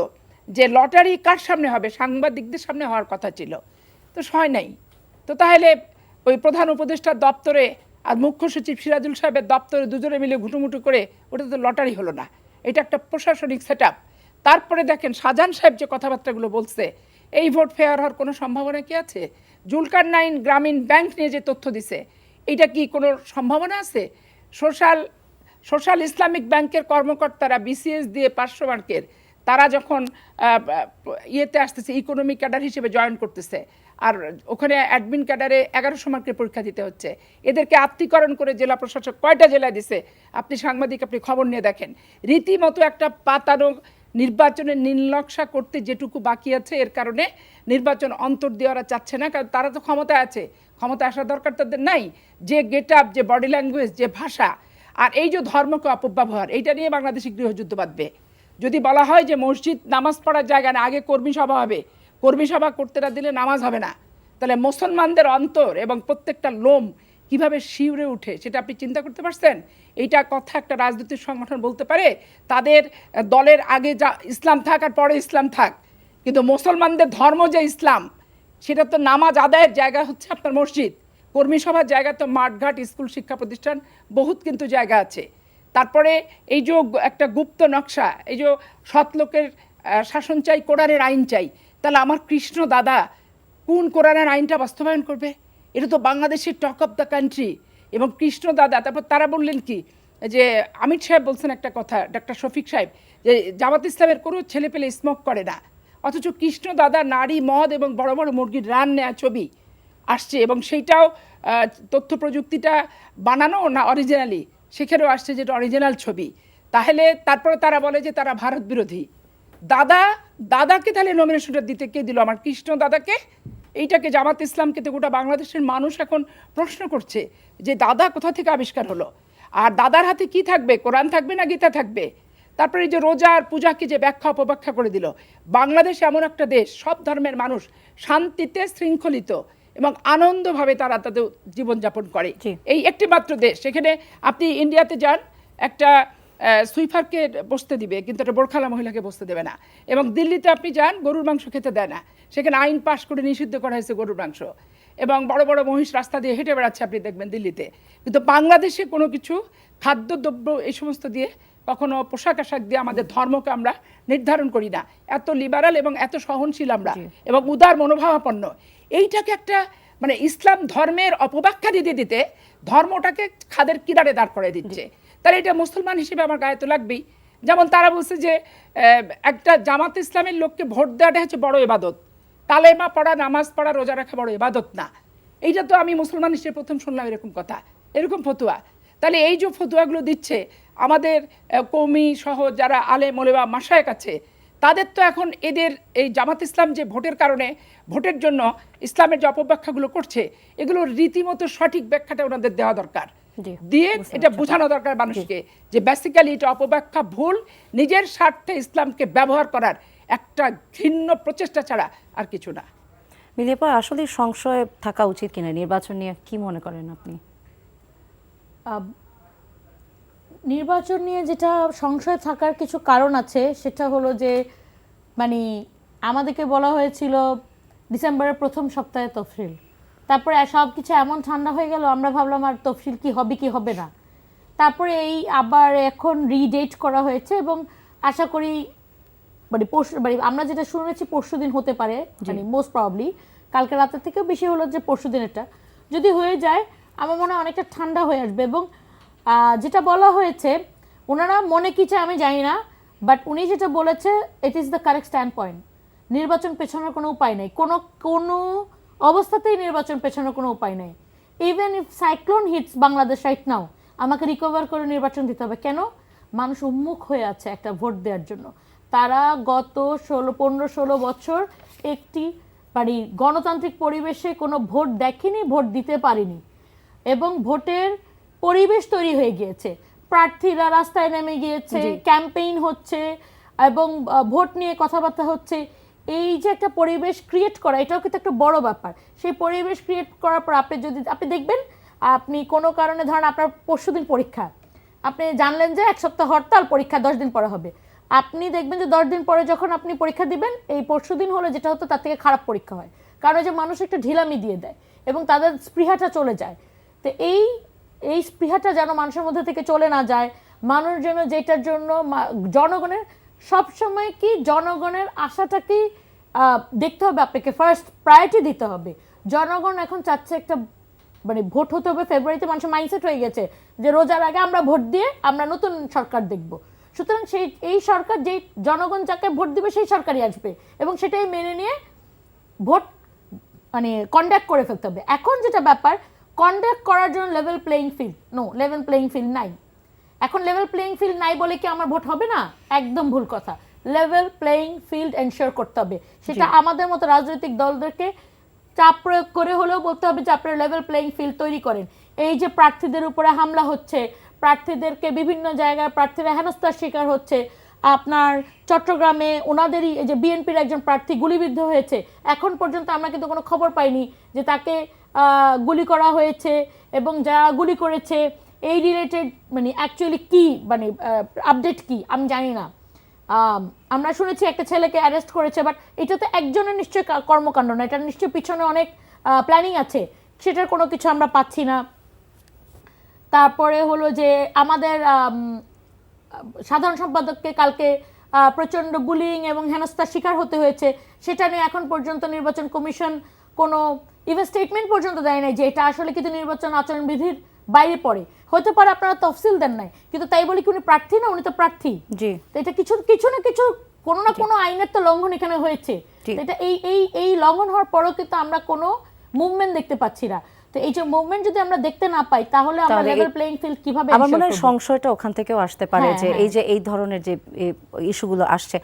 যে লটারি কার সামনে হবে? সাংবাদিকদের সামনে হওয়ার কথা ছিল, তো হয় নাই। তো তাহলে ওই প্রধান উপদেষ্টার দপ্তরে আর মুখ্য সচিব সিরাজুল সাহেবের দপ্তরে দুজনে মিলে ঘুটুমুটু করে, ওটা তো লটারি হলো না, এটা একটা প্রশাসনিক সেট আপ। তারপরে দেখেন শাহজাহান সাহেব যে কথাবার্তাগুলো বলছে, এই ভোট ফেয়ার হওয়ার কোনো সম্ভাবনা কি আছে? জুলকারনাইন গ্রামীণ ব্যাংক নিয়ে যে তথ্য দিছে, এটা কি কোনো সম্ভাবনা আছে? সোশ্যাল ইসলামিক ব্যাংকের কর্মকর্তারা বিসিএস দিয়ে 500 মার্কের, তারা যখন ইয়েতে আসতেছে ইকোনমিক ক্যাডার হিসেবে জয়েন করতেছে, আর ওখানে অ্যাডমিন ক্যাডারে 1100 মার্কের পরীক্ষা দিতে হচ্ছে, এদেরকে আত্মীকরণ করে জেলা প্রশাসক কয়টা জেলায় দিছে আপনি সাংবাদিক, আপনি খবর নিয়ে দেখেন। রীতিমতো একটা পাতানো নির্বাচনের নীলনকশা করতে যেটুকু বাকি আছে, এর কারণে নির্বাচন অন্তর দেওয়ারা চাচ্ছে না, কারণ তারা তো ক্ষমতায় আছে, ক্ষমতা আসার দরকার তাদের নাই। যে গেট আপ, যে বডি ল্যাঙ্গুয়েজ, যে ভাষা, আর এই যে ধর্মকে অপব্যবহার, এইটা নিয়ে বাংলাদেশি গৃহযুদ্ধ বাঁধবে। যদি বলা হয় যে মসজিদ নামাজ পড়ার জায়গা না, আগে কর্মী সভা হবে, কর্মী সভা করতে না দিলে নামাজ হবে না, তাহলে মুসলমানদের অন্তর এবং প্রত্যেকটা লোম কিভাবে শিউরে উঠে সেটা আপনি চিন্তা করতে পারছেন? এইটা কথা একটা রাজনৈতিক সংগঠন বলতে পারে তাদের দলের আগে যা ইসলাম থাক আর পরে ইসলাম থাক, কিন্তু মুসলমানদের ধর্ম যে ইসলাম, সেটা তো নামাজ আদায়ের জায়গা হচ্ছে আপনার মসজিদ, কর্মী সভার জায়গা তো মাঠঘাট, স্কুল, শিক্ষা প্রতিষ্ঠান, বহুত কিন্তু জায়গা আছে। তারপরে এই যে একটা গুপ্ত নকশা, এই যে সৎ লোকের শাসন চাই, কোরআনের আইন চাই, তাহলে আমার কৃষ্ণ দাদা কোন কোরআনের আইনটা বাস্তবায়ন করবে? এটা তো বাংলাদেশের টক অফ দ্য কান্ট্রি। এবং কৃষ্ণ দাদা, তারপর তারা বললেন কি, যে আমির সাহেব বলছেন একটা কথা, ডক্টর শফিক সাহেব, যে জামাত ইসলামের কোনো ছেলে পেলে স্মোক করে না, অথচ কৃষ্ণ দাদা নারী, মদ এবং বড় বড় মুরগির রান নেওয়া ছবি আসছে, এবং সেইটাও তথ্য প্রযুক্তিটা বানানো না অরিজিনালি, সেখানেও আসছে যেটা অরিজিনাল ছবি। তাহলে তারপরে তারা বলে যে তারা ভারত বিরোধী। দাদাকে তাহলে নমিনেশনটা দিতে কে দিল? আমার কৃষ্ণ দাদাকে। এইটাকে জামাত ইসলামকে তো গোটা বাংলাদেশের মানুষ এখন প্রশ্ন করছে যে দাদা কোথা থেকে আবিষ্কার হলো, আর দাদার হাতে কি থাকবে, কোরআন থাকবে না গীতা থাকবে? তারপরে এই যে রোজা আর পূজাকে যে ব্যাখ্যা অপব্যাখ্যা করে দিল। বাংলাদেশ এমন একটা দেশ, সব ধর্মের মানুষ শান্তিতে, শৃঙ্খলিত এবং আনন্দভাবে তারা তাদের জীবনযাপন করে, এই একটি মাত্র দেশ। সেখানে আপনি ইন্ডিয়াতে যান, একটা সুইফারকে বসতে দিবে, কিন্তু একটা বোরখালা মহিলাকে বসতে দেবে না। এবং দিল্লিতে আপনি যান, গরুর মাংস খেতে দেয় না, সেখানে আইন পাশ করে নিষিদ্ধ করা হয়েছে গরুর মাংস, এবং বড় বড় মহিষ রাস্তা দিয়ে হেঁটে বেড়াচ্ছে আপনি দেখবেন দিল্লিতে। কিন্তু বাংলাদেশে কোনো কিছু খাদ্যদ্রব্য এই সমস্ত দিয়ে, কখনো পোশাক আশাক দিয়ে আমাদের ধর্মকে আমরা নির্ধারণ করি না। এত লিবারাল এবং এত সহনশীল আমরা, এবং উদার মনোভাবাপন্ন। এইটাকে একটা মানে ইসলাম ধর্মের অপব্যাখ্যা দিতে দিতে ধর্মটাকে খাদের কিনারে দাঁড় করে দিচ্ছে। তাহলে এটা মুসলমান হিসেবে আমার গায়ে তো লাগবেই। যেমন তারা বলছে যে একটা জামাত ইসলামের লোককে ভোট দেওয়াটা হচ্ছে বড় ইবাদত, কালেমা পড়া, নামাজ পড়া, রোজা রাখা বড় ইবাদত না। এইটা তো আমি মুসলমান হিসেবে প্রথম শুনলাম এরকম কথা, এরকম ফতুয়া। তাহলে এই যে ফতুয়াগুলো দিচ্ছে আমাদের কওমি সহ যারা আলেম ওলেমা মাশায়েখ আছে, তাদের তো এখন এদের এই জামাত ইসলাম যে ভোটের কারণে, ভোটের জন্য ইসলামের যে অপব্যাখ্যাগুলো করছে, এগুলো রীতিমতো সঠিক ব্যাখ্যাটা ওনাদের দেওয়া দরকার, দিয়ে এটা বোঝানো দরকার মানুষকে যে বেসিক্যালি এটা অপব্যাখ্যা, ভুল, নিজের স্বার্থে ইসলামকে ব্যবহার করার একটা ঘৃণ্য প্রচেষ্টা ছাড়া আর কিছু না। মিলিয়াপা, আসলে সংশয় থাকা উচিত কিনা নির্বাচন নিয়ে, কি মনে করেন আপনি? নির্বাচন নিয়ে যেটা সংশয় থাকার কিছু কারণ আছে, সেটা হলো যে মানে আমাদেরকে বলা হয়েছিল ডিসেম্বরের প্রথম সপ্তাহে তফসিল, তারপরে সব কিছু এমন ঠান্ডা হয়ে গেল, আমরা ভাবলাম আর তফসিল কি হবে কি হবে না। তারপরে এই আবার এখন রিডেট করা হয়েছে, এবং আশা করি মানে আমরা যেটা শুনেছি পরশুদিন হতে পারে, মানে মোস্ট প্রবাবলি কালকে রাতের থেকেও বেশি হলো যে পরশুদিন এটা যদি হয়ে যায়, আমার মনে হয় অনেকটা ঠান্ডা হয়ে আসবে। এবং যেটা বলা হয়েছে, ওনারা মনে কি চায় আমি জানি না, বাট উনি যেটা বলেছে it is the correct stand point. নির্বাচন পেছানোর কোনো উপায় নেই, কোনো অবস্থাতেই নির্বাচন পেছানোর কোনো উপায় নেই। Even if cyclone hits Bangladesh right now, আমাকে রিকভার করে নির্বাচন দিতে হবে। কেন? মানুষ উন্মুখ হয়ে আছে একটা ভোট দেওয়ার জন্য। তারা গত 15-16 বছর একটি মানে গণতান্ত্রিক পরিবেশে কোনো ভোট দেখেনি, ভোট দিতে পারেনি, এবং ভোটের পরিবেশ তৈরি হয়ে গিয়েছে। প্রার্থীরা রাস্তায় নেমে গিয়েছে, ক্যাম্পেইন হচ্ছে, এবং ভোট নিয়ে কথাবার্তা হচ্ছে। এই যে একটা পরিবেশ ক্রিয়েট করা, এটাও কিন্তু একটা বড় ব্যাপার। সেই পরিবেশ ক্রিয়েট করার পর আপনি দেখবেন, আপনি কোনো কারণে ধরেন আপনার পরশুদিন পরীক্ষা, আপনি জানলেন যে 1 সপ্তাহ হরতাল, পরীক্ষা 10 দিন পরে হবে। আপনি দেখবেন যে 10 দিন পরে যখন আপনি পরীক্ষা দিবেন, এই পরশুদিন হলে যেটা হতো তার থেকে খারাপ পরীক্ষা হয়, কারণ যে মানুষ একটা ঢিলামি দিয়ে দেয় এবং তাদের স্পৃহাটা চলে যায়। তো এই স্পৃহাটা যেন মানুষের মধ্যে থেকে চলে না যায়, মানুষ যেন যেটার জন্য জনগণের সবসময় কি জনগণের আশাটাকেই দেখতে হবে, আপনাকে ফার্স্ট প্রায়োরিটি দিতে হবে। জনগণ এখন চাচ্ছে একটা মানে ভোট হতে হবে ফেব্রুয়ারিতে, মানুষের মাইন্ডসেট হয়ে গেছে যে রোজার আগে আমরা ভোট দিয়ে আমরা নতুন সরকার দেখব। সুতরাং এই সরকার, যে জনগণ যাকে ভোট দিবে সেই সরকারই আসবে এবং সেটাই মেনে নিয়ে ভোট মানে কন্ডাক্ট করে ফেলতে হবে। এখন যেটা ব্যাপার, কন্ডাক্ট করার জন্য level playing field, level playing field নাই। এখন লেভেল প্লেইং ফিল্ড নাই বলে কি আমার ভোট হবে না? একদম ভুল কথা। লেভেল প্লেইং ফিল্ড এনশিওর করতে হবে। সেটা আমাদের মতো রাজনৈতিক দলদেরকে চাপ প্রয়োগ করে হলেও বলতে হবে যে আপনারা লেভেল প্লেইং ফিল্ড তৈরি করেন। এই যে প্রার্থীদের উপরে হামলা হচ্ছে, প্রার্থীদেরকে বিভিন্ন জায়গায় প্রার্থীরা হেনস্থার শিকার হচ্ছে, আপনার চট্টগ্রামে ওনাদেরই এই যে বিএনপির একজন প্রার্থী গুলিবিদ্ধ হয়েছে, এখন পর্যন্ত আমরা কিন্তু কোনো খবর পাইনি যে তাকে গুলি করা হয়েছে এবং যারা গুলি করেছে এই রিলেটেড মানে অ্যাকচুয়ালি কি মানে আপডেট কি আমি জানি না। আমরা শুনেছি একটা ছেলেকে অ্যারেস্ট করেছে, বাট এটা তো একজনের নিশ্চয় কর্মকাণ্ড না, এটা নিশ্চয় পিছনে অনেক প্ল্যানিং আছে, সেটার কোনো কিছু আমরা পাচ্ছি না। তারপরে হলো যে আমাদের সাধারণ সম্পাদককে কালকে প্রচণ্ড বুলিং এবং হেনস্থার শিকার হতে হয়েছে, সেটা নিয়ে এখন পর্যন্ত নির্বাচন কমিশন কোনো ইভেন স্টেটমেন্ট পর্যন্ত দেয় নাই যে এটা আসলে কিন্তু নির্বাচন আচরণবিধির বাইরে পড়ে। হতে পারে আপনারা তফসিল দেন নাই, কিন্তু তাই বলে কি উনি প্রার্থী না? উনি তো প্রার্থী। জি, তো এটা কিছু কিছু না কিছু কোনো না কোনো আইনের তো লঙ্ঘন এখানে হয়েছে। এটা এই লঙ্ঘন হওয়ার পরেও কিন্তু আমরা কোনো মুভমেন্ট দেখতে পাচ্ছি না। তো এই যে মুভমেন্ট যদি আমরা দেখতে না পাই তাহলে আমরা লেভেল প্লেইং ফিল্ড কিভাবে? আমার মনে হয় সংশয়টা ওখান থেকেও আসতে পারে হ্যাঁ, যে হ্যাঁ। এই যে এই ধরনের যে ইস্যুগুলো আসছে।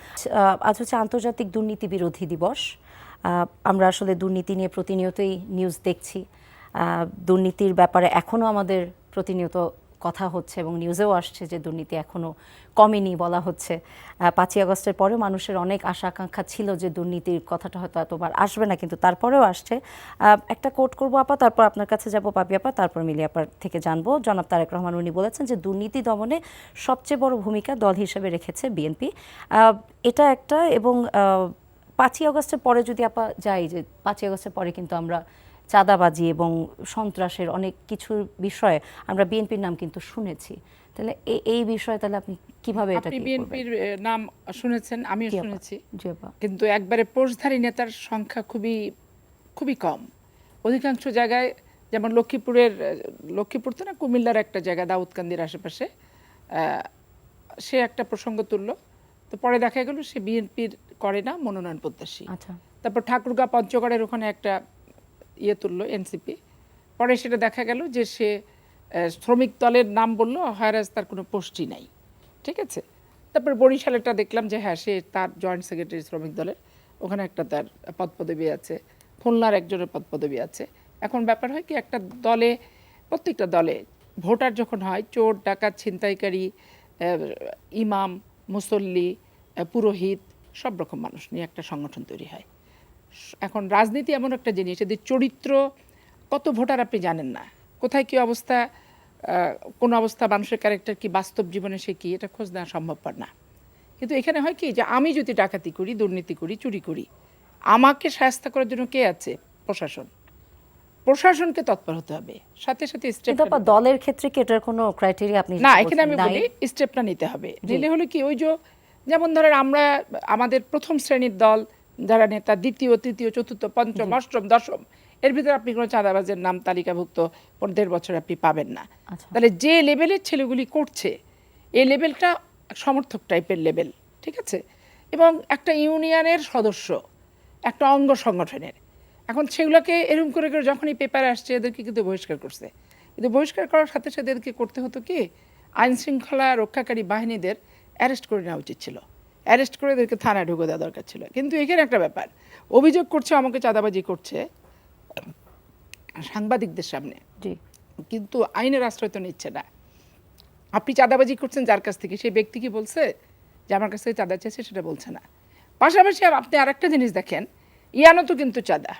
আজ হচ্ছে আন্তর্জাতিক দুর্নীতি বিরোধী দিবস। আমরা আসলে দুর্নীতি নিয়ে প্রতিনিয়তই নিউজ দেখছি। দুর্নীতির ব্যাপারে এখনো আমাদের প্রতিনিয়ত কথা হচ্ছে এবং নিউজেও আসছে যে দুর্নীতি এখনো কমেনি বলা হচ্ছে। 5ই আগস্টের পরেও মানুষের অনেক আশা আকাঙ্ক্ষা ছিল যে দুর্নীতির কথাটা হয়তো এতবার আসবে না, কিন্তু তারপরেও আসছে। একটা কোট করবো আপা, তারপর আপনার কাছে যাব পাপি আপা, তারপর মিলি আপার থেকে জানবো। জনাব তারেক রহমান উনি বলেছেন যে দুর্নীতি দমনে সবচেয়ে বড় ভূমিকা দল হিসেবে রেখেছে বিএনপি। এটা একটা, এবং 5ই আগস্টের পরে যদি আপা যাই, যে 5ই আগস্টের পরে কিন্তু আমরা চাঁদাবাজি এবং সন্ত্রাসের অনেক কিছুর বিষয়ে আমরা বিএনপির নাম কিন্তু শুনেছি। তাহলে এই বিষয়ে তাহলে আপনি কিভাবে এটা আপনি বিএনপির নাম শুনেছেন, আমিও শুনেছি, কিন্তু একবারে পোস্টধারী নেতার সংখ্যা খুবই খুবই কম। অধিকাংশ জায়গায়, যেমন লক্ষ্মীপুর তো না, কুমিল্লার একটা জায়গা দাউদকান্দির আশেপাশে, সে একটা প্রসঙ্গ তুলল, তো পরে দেখা গেল সে বিএনপির করে না, মনোনয়ন প্রত্যাশী। আচ্ছা, তারপর ঠাকুরগাঁ পঞ্চগড়ের ওখানে একটা তুললো এনসিপি, পরে সেটা দেখা গেল যে সে শ্রমিক দলের নাম বললো, হায়ারাজ তার কোনো পোস্টই নাই, ঠিক আছে। তারপর বরিশালেরটা দেখলাম যে হ্যাঁ, সে তার জয়েন্ট সেক্রেটারি শ্রমিক দলের, ওখানে একটা তার পদপদবী আছে, খুলনার একজনের পদপদবী আছে। এখন ব্যাপার হয় কি, একটা দলে, প্রত্যেকটা দলে ভোটার যখন হয়, চোর ডাকাত ছিনতাইকারী, ইমাম, মুসল্লি, পুরোহিত, সব রকম মানুষ নিয়ে একটা সংগঠন তৈরি হয়। এখন রাজনীতি এমন একটা জিনিস, এদের চরিত্র, কত ভোটার আপনি জানেন না, কোথায় কী অবস্থা, কোন অবস্থা, মানুষের ক্যারেক্টার কি, বাস্তব জীবনে সে কি, এটা খোঁজ নেওয়া সম্ভবপর না। কিন্তু এখানে হয় কি, যে আমি যদি ডাকাতি করি, দুর্নীতি করি, চুরি করি, আমাকে শায়েস্তা করার জন্য কে আছে? প্রশাসন। প্রশাসনকে তৎপর হতে হবে, সাথে সাথে স্টেপ। দলের ক্ষেত্রে কি এটার কোনো ক্রাইটেরিয়া আপনি? না, এখানে আমি বলি স্টেপটা নিতে হবে। নিলে হলো কি, ওই যে যেমন ধরেন আমরা আমাদের প্রথম শ্রেণীর দল যারা নেতা, দ্বিতীয়, তৃতীয়, চতুর্থ, পঞ্চম, অষ্টম, দশম, এর ভিতরে আপনি কোনো চাঁদাবাজের নাম তালিকাভুক্ত 1.5 বছর আপনি পাবেন না। তাহলে যে লেভেলের ছেলেগুলি করছে, এই লেভেলটা সমর্থক টাইপের লেভেল, ঠিক আছে, এবং একটা ইউনিয়নের সদস্য, একটা অঙ্গ সংগঠনের। এখন সেগুলোকে এরকম করে করে যখনই পেপারে আসছে, এদেরকে কিন্তু বহিষ্কার করছে। কিন্তু বহিষ্কার করার সাথে সাথে এদেরকে করতে হতো কি, আইন শৃঙ্খলা রক্ষাকারী বাহিনীদের অ্যারেস্ট করে নেওয়া উচিত ছিল, অ্যারেস্ট করে এদেরকে থানায় ঢুকে দেওয়া দরকার ছিল। কিন্তু এখানে একটা ব্যাপার, অভিযোগ করছে আমাকে চাঁদাবাজি করছে সাংবাদিকদের সামনে, কিন্তু আইনের আশ্রয় তো নিচ্ছে না। আপনি চাঁদাবাজি করছেন যার কাছ থেকে, সেই ব্যক্তি কি বলছে যে আমার কাছ থেকে চাঁদা চেয়েছে? সেটা বলছে না। পাশাপাশি আপনি আরেকটা জিনিস দেখেন, ইয়ানো তো কিন্তু চাঁদা,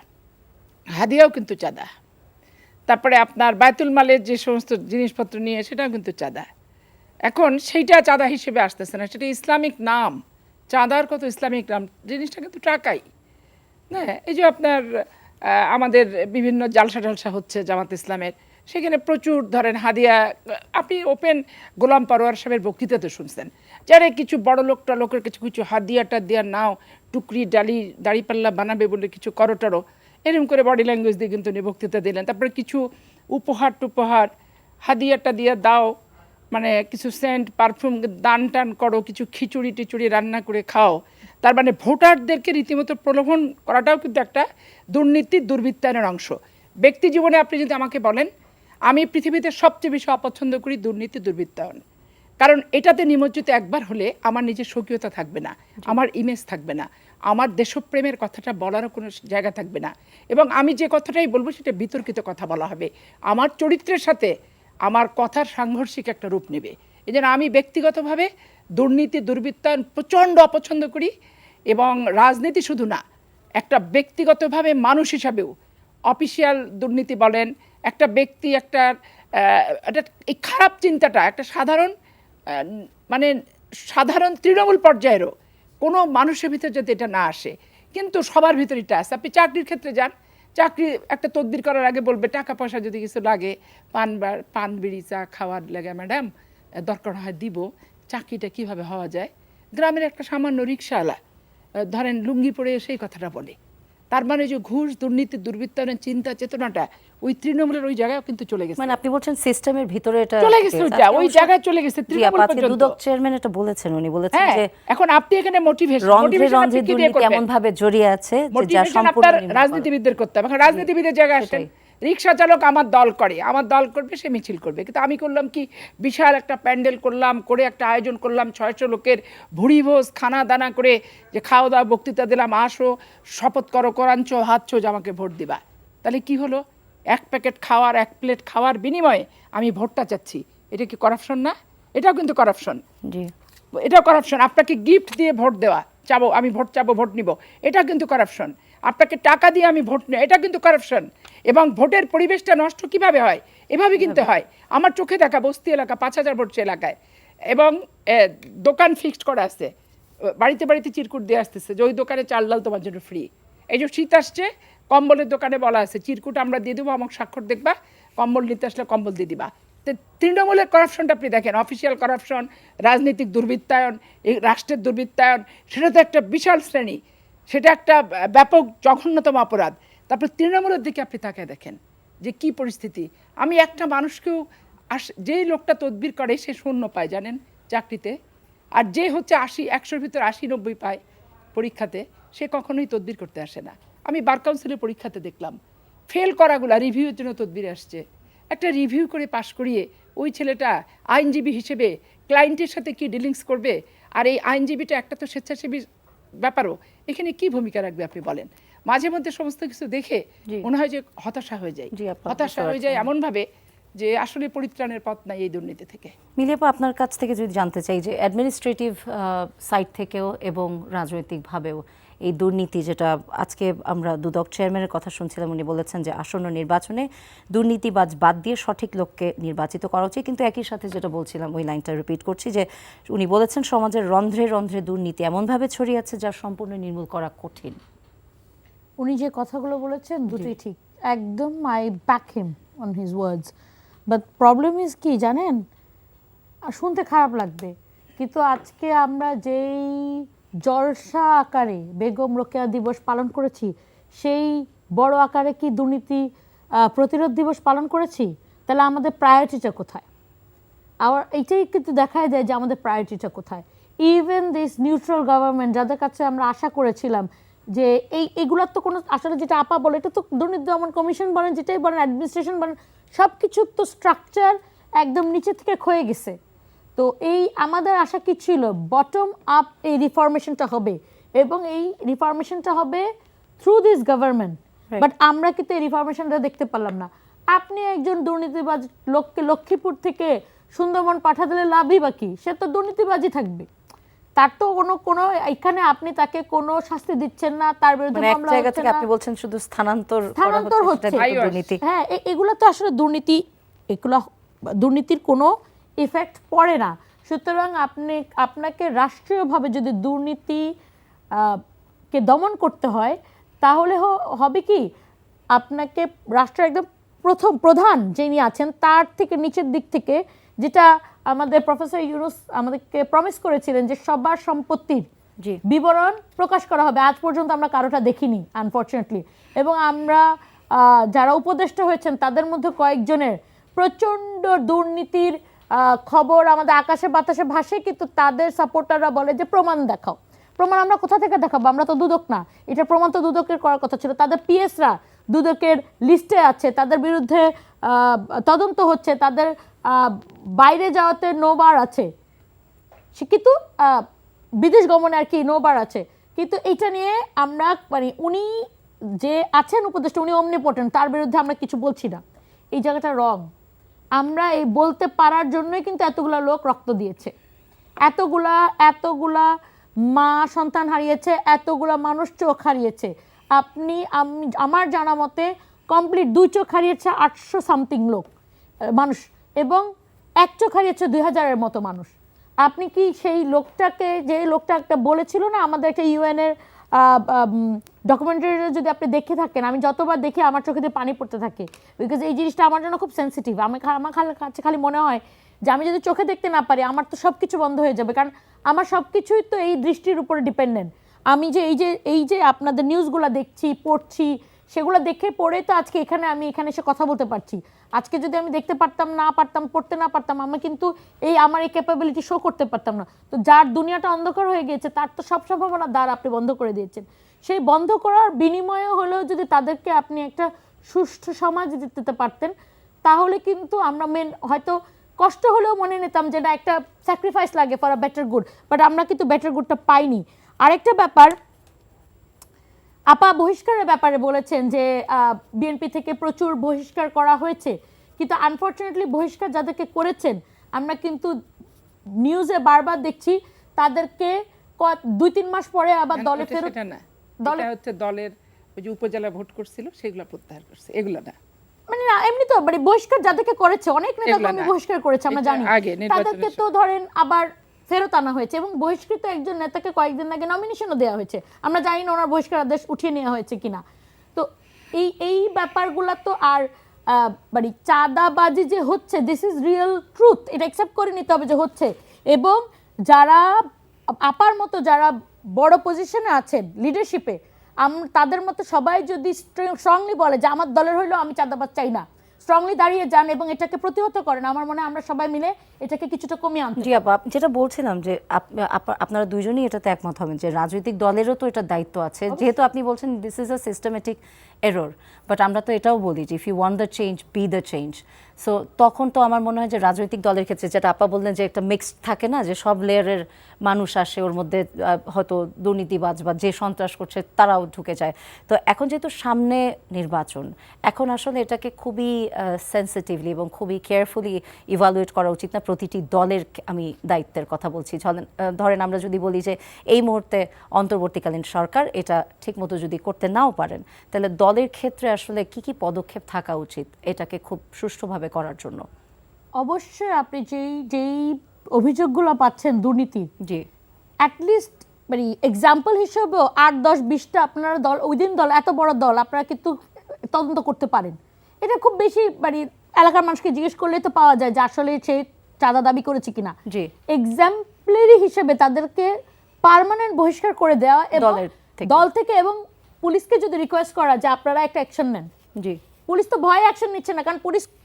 হাদিয়াও কিন্তু চাঁদা, তারপরে আপনার বায়তুল মালের যে সমস্ত জিনিসপত্র নিয়ে, সেটাও কিন্তু চাঁদা। এখন সেইটা চাঁদা হিসেবে আসতেছে না, সেটা ইসলামিক নাম, চাঁদার কত ইসলামিক নাম, জিনিসটা কিন্তু টাকাই। হ্যাঁ, এই যে আপনার আমাদের বিভিন্ন জালসা টালসা হচ্ছে জামাত ইসলামের, সেখানে প্রচুর ধরেন হাদিয়া, আপনি ওপেন গোলাম পরোয়ার সাহেবের বক্তৃতাতে শুনছেন, যারা কিছু বড় লোকের কিছু কিছু হাদিয়াটা দেওয়ার নাও, টুকরি ডালি দাড়িপাল্লা বানাবে বলে কিছু করটারো এরকম করে বডি ল্যাঙ্গুয়েজ দিয়ে কিন্তু উনি বক্তৃতা দিলেন। তারপরে কিছু উপহার টুপহার হাদিয়াটা দিয়ে দাও, মানে কিছু সেন্ট পারফিউম দান টান করো, কিছু খিচুড়ি টিচুড়ি রান্না করে খাও, তার মানে ভোটারদেরকে রীতিমতো প্রলোভন করাটাও কিন্তু একটা দুর্নীতি দুর্বৃত্তায়নের অংশ। ব্যক্তি জীবনে আপনি যদি আমাকে বলেন, আমি পৃথিবীতে সবচেয়ে বেশি অপছন্দ করি দুর্নীতি দুর্বৃত্তায়ন। কারণ এটাতে নিমজ্জিত একবার হলে আমার নিজের স্বকীয়তা থাকবে না, আমার ইমেজ থাকবে না, আমার দেশপ্রেমের কথাটা বলারও কোনো জায়গা থাকবে না, এবং আমি যে কথাটাই বলবো সেটা বিতর্কিত কথা বলা হবে, আমার চরিত্রের সাথে আমার কথার সাংঘর্ষিক একটা রূপ নেবে। এই জন্য আমি ব্যক্তিগতভাবে দুর্নীতি দুর্বৃত্তায়ন প্রচণ্ড অপছন্দ করি, এবং রাজনীতি শুধু না, একটা ব্যক্তিগতভাবে মানুষ হিসাবেও অফিসিয়াল দুর্নীতি বলেন, একটা ব্যক্তি একটা এই খারাপ চিন্তাটা একটা সাধারণ মানে সাধারণ তৃণমূল পর্যায়েরও কোনো মানুষের ভিতরে যাতে এটা না আসে, কিন্তু সবার ভিতরে এটা আসে। আপনি চাকরির ক্ষেত্রে যান, চাকরি একটা তদবির করার আগে বলবে টাকা পয়সা যদি কিছু লাগে, পান বিড়ি চা খাওয়ার লাগে ম্যাডাম দরকার হয় দিব, চাকরিটা কিভাবে হওয়া যায়। গ্রামের একটা সামান্য রিক্সাওয়ালা ধরেন লুঙ্গি পরে সেই কথাটা বলে, তার মানে যে ঘুষ দুর্নীতি দুর্বৃত্তায়নের চিন্তা চেতনাটা ওই তৃণমূলের ওই জায়গায় কিন্তু চলে গেছে। মানে আপনি বলছেন সিস্টেমের ভিতরে এটা চলে গেছে, ওইটা ওই জায়গায় চলে গেছে তৃণমূল পর্যন্ত। দুদক চেয়ারম্যান এটা বলেছেন, উনি বলেছেন যে এখন আপনি এখানে মোটিভেশন দুর্নীতি কেমন ভাবে জড়িয়ে আছে যে যা সম্পূর্ণ রাজনীতিবিদদের করতে হবে। এখন রাজনীতিবিদের জায়গায় আসেন, রিক্সা চালক আমার দল করে, আমার দল করবে, সে মিছিল করবে, কিন্তু আমি করলাম কি বিশাল একটা প্যান্ডেল করলাম, করে একটা আয়োজন করলাম 600 লোকের ভুড়ি ভোজ খানা দানা করে, যে খাওয়া দাওয়া বক্তৃতা দিলাম, আসো শপথ করো কোরআনছো হাতছো যে আমাকে ভোট দিবা। তাহলে কি হলো, এক প্যাকেট খাওয়ার এক প্লেট খাওয়ার বিনিময়ে আমি ভোটটা চাচ্ছি, এটা কি করাপশন না? এটাও কিন্তু করাপশন। জি, এটাও করাপশন। আপনাকে গিফট দিয়ে ভোট দেওয়া, চাবো আমি ভোট চাবো ভোট নিব, এটা কিন্তু করাপশন। আপনাকে টাকা দিয়ে আমি ভোট নেব, এটা কিন্তু করাপশন। এবং ভোটের পরিবেশটা নষ্ট কিভাবে হয়, এভাবে কিনতে হয়। আমার চোখে দেখা বস্তি এলাকা 5000 ভোট এলাকায়, এবং দোকান ফিক্সড করা আছে, বাড়িতে বাড়িতে চিরকুট দিয়ে আসতেছে যে ওই দোকানে চাল ডাল তোমার জন্য ফ্রি। এই যে শীত আসছে, কম্বলের দোকানে বলা আছে চিরকুট আমরা দিয়ে দেবো, আমার স্বাক্ষর দেখবা, কম্বল নিতে আসলে কম্বল দিয়ে দিবা। তৃণমূলের করাপশনটা আপনি দেখেন, অফিসিয়াল করাপশন, রাজনৈতিক দুর্বৃত্তায়ন, এই রাষ্ট্রের দুর্বৃত্তায়ন, সেটা তো একটা বিশাল শ্রেণী, সেটা একটা ব্যাপক জঘন্যতম অপরাধ। তারপর তৃণমূলের দিকে আপনি তাকিয়ে দেখেন যে কি পরিস্থিতি। আমি একটা মানুষকেও যেই লোকটা তদবির করে সে 0 পায় জানেন চাকরিতে, আর যে হচ্ছে 100-র ভিতর 80-90 পায় পরীক্ষাতে, সে কখনোই তদবির করতে আসে না। আমি বার কাউন্সিলের পরীক্ষাতে দেখলাম ফেল করাগুলা রিভিউর জন্য তদবিরে আসছে, একটা রিভিউ করে পাশ করিয়ে ওই ছেলেটা আইনজীবী হিসেবে ক্লায়েন্টের সাথে কি ডিলিংস করবে, আর এই আইনজীবীটা একটা তো স্বেচ্ছাসেবী ব্যাপারও, এখানে কি ভূমিকা রাখবে আপনি বলেন। মাঝে মধ্যে সমস্ত কিছু দেখে মনে হয় যে হতাশা হয়ে যায়, হতাশা হয়ে যায় এমনভাবে যে আসলে পরিত্রাণের পথ নাই এই দুর্নীতি থেকে। মিলিয়াপা, আপনার কাছ থেকে যদি জানতে চাই যে অ্যাডমিনিস্ট্রেটিভ সাইড থেকেও এবং রাজনৈতিকভাবেও এই দুর্নীতি, যেটা আজকে আমরা দুদক চেয়ারম্যানের কথা শুনছিলাম, উনি বলেছেন যে আসন্ন নির্বাচনে দুর্নীতিবাজ বাদ দিয়ে সঠিক লোককে নির্বাচিত করা উচিত, কিন্তু একই সাথে যেটা বলছিলাম ওই লাইনটা রিপিট করছি যে উনি বলেছেন সমাজের রন্ধ্রে রন্ধ্রে দুর্নীতি এমনভাবে ছড়িয়ে আছে যা সম্পূর্ণ নির্মূল করা কঠিন। উনি যে কথাগুলো বলেছেন দুটোই ঠিক, একদম I back him on his words. But problem is কি জানেন, শুনতে খারাপ লাগবে, কিন্তু আজকে আমরা যেই জলসা আকারে বেগম রোকেয়া দিবস পালন করেছি, সেই বড় আকারে কি দুর্নীতি প্রতিরোধ দিবস পালন করেছি? তাহলে আমাদের প্রায়োরিটিটা কোথায়? এইটাই কিন্তু দেখায় যায় যে আমাদের প্রায়োরিটিটা কোথায়। ইভেন দিস নিউট্রাল গভর্নমেন্ট, যাদের কাছে আমরা আশা করেছিলাম যে এইগুলোর তো কোনো, আসলে যেটা আপা বলে, এটা তো দুর্নীতি দমন কমিশন বলেন, যেটাই বলেন অ্যাডমিনিস্ট্রেশন বলেন, সব কিছুর তো স্ট্রাকচার একদম নিচে থেকে ক্ষয়ে গেছে। তো এই আমাদের আশা কি ছিল, বটম আপ এই রিফরমেশনটা হবে, এবং এই রিফরমেশনটা হবে থ্রু দিস গভর্নমেন্ট। বাট আমরা কিন্তু এই রিফরমেশনটা দেখতে পারলাম না। আপনি একজন দুর্নীতিবাজ লোককে লক্ষ্মীপুর থেকে সুন্দরবন পাঠা দিলে লাভই বাকি, সে তো দুর্নীতিবাজই থাকবে, তার তো কোনো এখানে আপনি তাকে কোনো শাস্তি দিচ্ছেন না, তার বিরুদ্ধে মামলা হচ্ছে না। আপনি বলছেন শুধু স্থানান্তর হচ্ছে। দুর্নীতি, হ্যাঁ, এগুলো তো আসলে দুর্নীতি, এগুলো দুর্নীতির কোনো ইফেক্ট পড়ে না। সুতরাং আপনাকে রাষ্ট্রীয়ভাবে যদি দুর্নীতি কে দমন করতে হয়, তাহলে হবে কি, আপনাকে রাষ্ট্রের একদম প্রধান যিনি আছেন তার থেকে নিচের দিক থেকে, যেটা আমাদের প্রফেসর ইউনুস আমাদেরকে প্রমিস করেছিলেন যে সবার সম্পত্তির বিবরণ প্রকাশ করা হবে, আজ পর্যন্ত আমরা কারোটা দেখিনি আনফরচুনেটলি। এবং আমরা যারা উপদেষ্টা হয়েছেন তাদের মধ্যে কয়েকজনের প্রচণ্ড দুর্নীতির খবর আমাদের আকাশে বাতাসে ভাসে, কিন্তু তাদের সাপোর্টাররা বলে যে প্রমাণ দেখাও। প্রমাণ আমরা কোথা থেকে দেখাবো? আমরা তো দুদক না, এটা প্রমাণ তো দুদকের করার কথা ছিল। তাদের পিএসরা দুদকের লিস্টে আছে, তাদের বিরুদ্ধে তদন্ত হচ্ছে, তাদের বাইরে যাওয়াতে নোবার আছে, কিন্তু বিদেশ গমনে আর কি নোবার আছে। কিন্তু এটা নিয়ে আমরা মানে উনি যে আছেন উপদেষ্টা, উনি অমনিপটেন্ট, তার বিরুদ্ধে আমরা কিছু বলছি না। এই জায়গাটা রং। আমরা এই বলতে পারার জন্যই কিন্তু এতগুলা লোক রক্ত দিয়েছে, এতগুলা মা সন্তান হারিয়েছে, এতগুলা মানুষ চোখ হারিয়েছে। আমার জানা মতে কমপ্লিট 2 চোখ হারিয়েছে 800 সামথিং লোক মানুষ, এবং 1 চোখ হারিয়েছে 2000-এর মতো মানুষ। আপনি কি সেই লোকটাকে, যে লোকটা একটা বলেছিল না আমাদের একটা ইউএনের ডকুমেন্টারি যদি আপনি দেখে থাকেন, আমি যতবার দেখি আমার চোখে দিয়ে পানি পড়তে থাকে, বিকজ এই জিনিসটা আমার জন্য খুব সেন্সিটিভ। আমার কাছে খালি মনে হয় যে আমি যদি চোখে দেখতে না পারি আমার তো সব কিছু বন্ধ হয়ে যাবে, কারণ আমার সব কিছুই তো এই দৃষ্টির উপরে ডিপেন্ডেন্ট। আমি যে এই যে আপনাদের নিউজগুলো দেখছি, পড়ছি, সেগুলো দেখে পড়ে তো আজকে আমি এখানে এসে কথা বলতে পারছি। আজকে যদি আমি দেখতে পারতাম না পারতাম, পড়তে না পারতাম, আমি কিন্তু আমার এই ক্যাপাবিলিটি শো করতে পারতাম না। তো যার দুনিয়াটা অন্ধকার হয়ে গিয়েছে তার তো সব সম্ভাবনা দ্বার আপনি বন্ধ করে দিয়েছেন। সেই বন্ধ করার বিনিময়ে হলেও যদি তাদেরকে আপনি একটা সুষ্ঠু সমাজ দিতে পারতেন, তাহলে কিন্তু আমরা হয়তো কষ্ট হলেও মনে নিতাম যে একটা স্যাক্রিফাইস লাগে for a better good, but আমরা কিন্তু বেটার গুডটা পাইনি। আরেকটা ব্যাপার, আপা বহিষ্কারের ব্যাপারে বলেছেন যে বিএনপি থেকে প্রচুর বহিষ্কার করা হয়েছে, কিন্তু আনফরচুনেটলি বহিষ্কার যাদেরকে করেছেন আমরা কিন্তু নিউজে বারবার দেখছি তাদেরকে 2-3 মাস পরে আবার দলে ফেরত। হচ্ছে দলের ওই যে উপজেলা ভোট করছিল সেগুলো প্রত্যাহার করছে, এগুলো না। মানে না, এমনি তো মানে বহিষ্কার যাদেরকে করেছে, অনেক নেতা আমি বহিষ্কার করেছে আমরা জানি, তাদেরকে তো ধরেন আবার ফেরত আনা হয়েছে, এবং বহিষ্কৃত একজন নেতাকে কয়েকদিন আগে নমিনেশনও দেওয়া হয়েছে। আমরা জানি না ওনার বহিষ্কার আদেশ উঠিয়ে নেওয়া হয়েছে কিনা। তো এই ব্যাপারগুলো তো আর মানে চাঁদাবাজি যে হচ্ছে, দিস ইজ রিয়েল ট্রুথ, এটা অ্যাকসেপ্ট করে নিতে হবে যে হচ্ছে। এবং যারা আপার মতো যারা বড় পজিশনে আছেন লিডারশিপে, তাদের মতো সবাই যদি স্ট্রংলি বলে যে আমার দলের হইলেও আমি চাঁদাবাজ চাই না, স্ট্রংলি দাঁড়িয়ে যান এবং এটাকে প্রতিহত করেন, আমার মনে হয় আমরা সবাই মিলে এটাকে কিছুটা কমিয়ে আনতে। জি আপা, যেটা বলছিলাম যে আপনারা দুইজনই এটাতে একমত হবেন যে রাজনৈতিক দলেরও তো এটা দায়িত্ব আছে, যেহেতু আপনি বলছেন this is a systematic error, but আমরা তো এটাও বলি যে if you want the change be the change. So তখন তো আমার মনে হয় যে রাজনৈতিক দলের ক্ষেত্রে যেটা আপা বললেন যে একটা মিক্সড থাকে না, যে সব লেয়ারের মানুষ আসে, ওর মধ্যে হয়তো দুর্নীতিবাজ বা যে সন্ত্রাস করছে তারাও ঢুকে যায়। তো এখন যেহেতু সামনে নির্বাচন, এখন আসলে এটাকে খুবই সেন্সিটিভলি এবং খুবই কেয়ারফুলি ইভালুয়েট করা উচিত না প্রতিটি দলের। আমি দায়িত্বের কথা বলছি। ধরেন আমরা যদি বলি যে এই মুহূর্তে অন্তর্বর্তীকালীন সরকার এটা ঠিকমতো যদি করতে নাও পারেন, তাহলে দলের ক্ষেত্রে আসলে কি কি পদক্ষেপ থাকা উচিত এটাকে খুব সুষ্ঠুভাবে করার জন্য? অবশ্যই আপনি যেই অভিযোগগুলো পাচ্ছেন দুর্নীতি, জি, অ্যাটলিস্ট মানে এক্সাম্পল হিসেবেও 8-10-20টা আপনারা দল, ওই দিন দল, এত বড় দল, আপনারা কিন্তু তদন্ত করতে পারেন। এটা খুব বেশি মানে এলাকার মানুষকে জিজ্ঞেস করলে তো পাওয়া যায় যে আসলে সে চাঁদা দাবি করেছে কিনা। জি, এক্সাম্পলারি হিসেবে তাদেরকে পার্মানেন্ট বহিষ্কার করে দেওয়া দল থেকে, এবং পুলিশকে যদি রিকোয়েস্ট করা যে আপনারা একটা অ্যাকশন নেন। জি, পুলিশ তো ভয় অ্যাকশন নিচ্ছে না, কারণ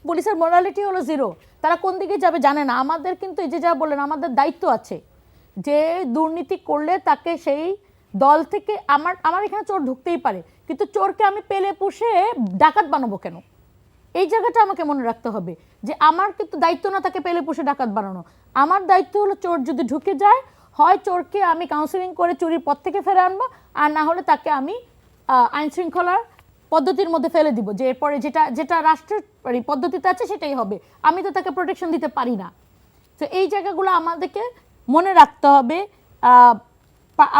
পুলিশের মোরালিটি হলো 0, তারা কোন দিকে যাবে জানে না। আমাদের কিন্তু এই যে যা বললেন, আমাদের দায়িত্ব আছে যে দুর্নীতি করলে তাকে সেই দল থেকে, আমার এখানে চোর ঢুকতেই পারে, কিন্তু চোরকে আমি পেলে পুষে ডাকাত বানাবো কেন? এই জায়গাটা আমাকে মনে রাখতে হবে যে আমার কিন্তু দায়িত্ব না তাকে পেলে পুষে ডাকাত বানানো। আমার দায়িত্ব হলো চোর যদি ঢুকে যায়, হয় চোরকে আমি কাউন্সিলিং করে চুরির পথ থেকে ফেরে আনবো, আর না হলে তাকে আমি আইন শৃঙ্খলার পদ্ধতির মধ্যে ফেলে দিব, যে এরপরে যেটা রাষ্ট্রের পদ্ধতিতে আছে সেটাই হবে। আমি তো তাকে প্রোটেকশন দিতে পারি না। তো এই জায়গাগুলো আমাদেরকে মনে রাখতে হবে।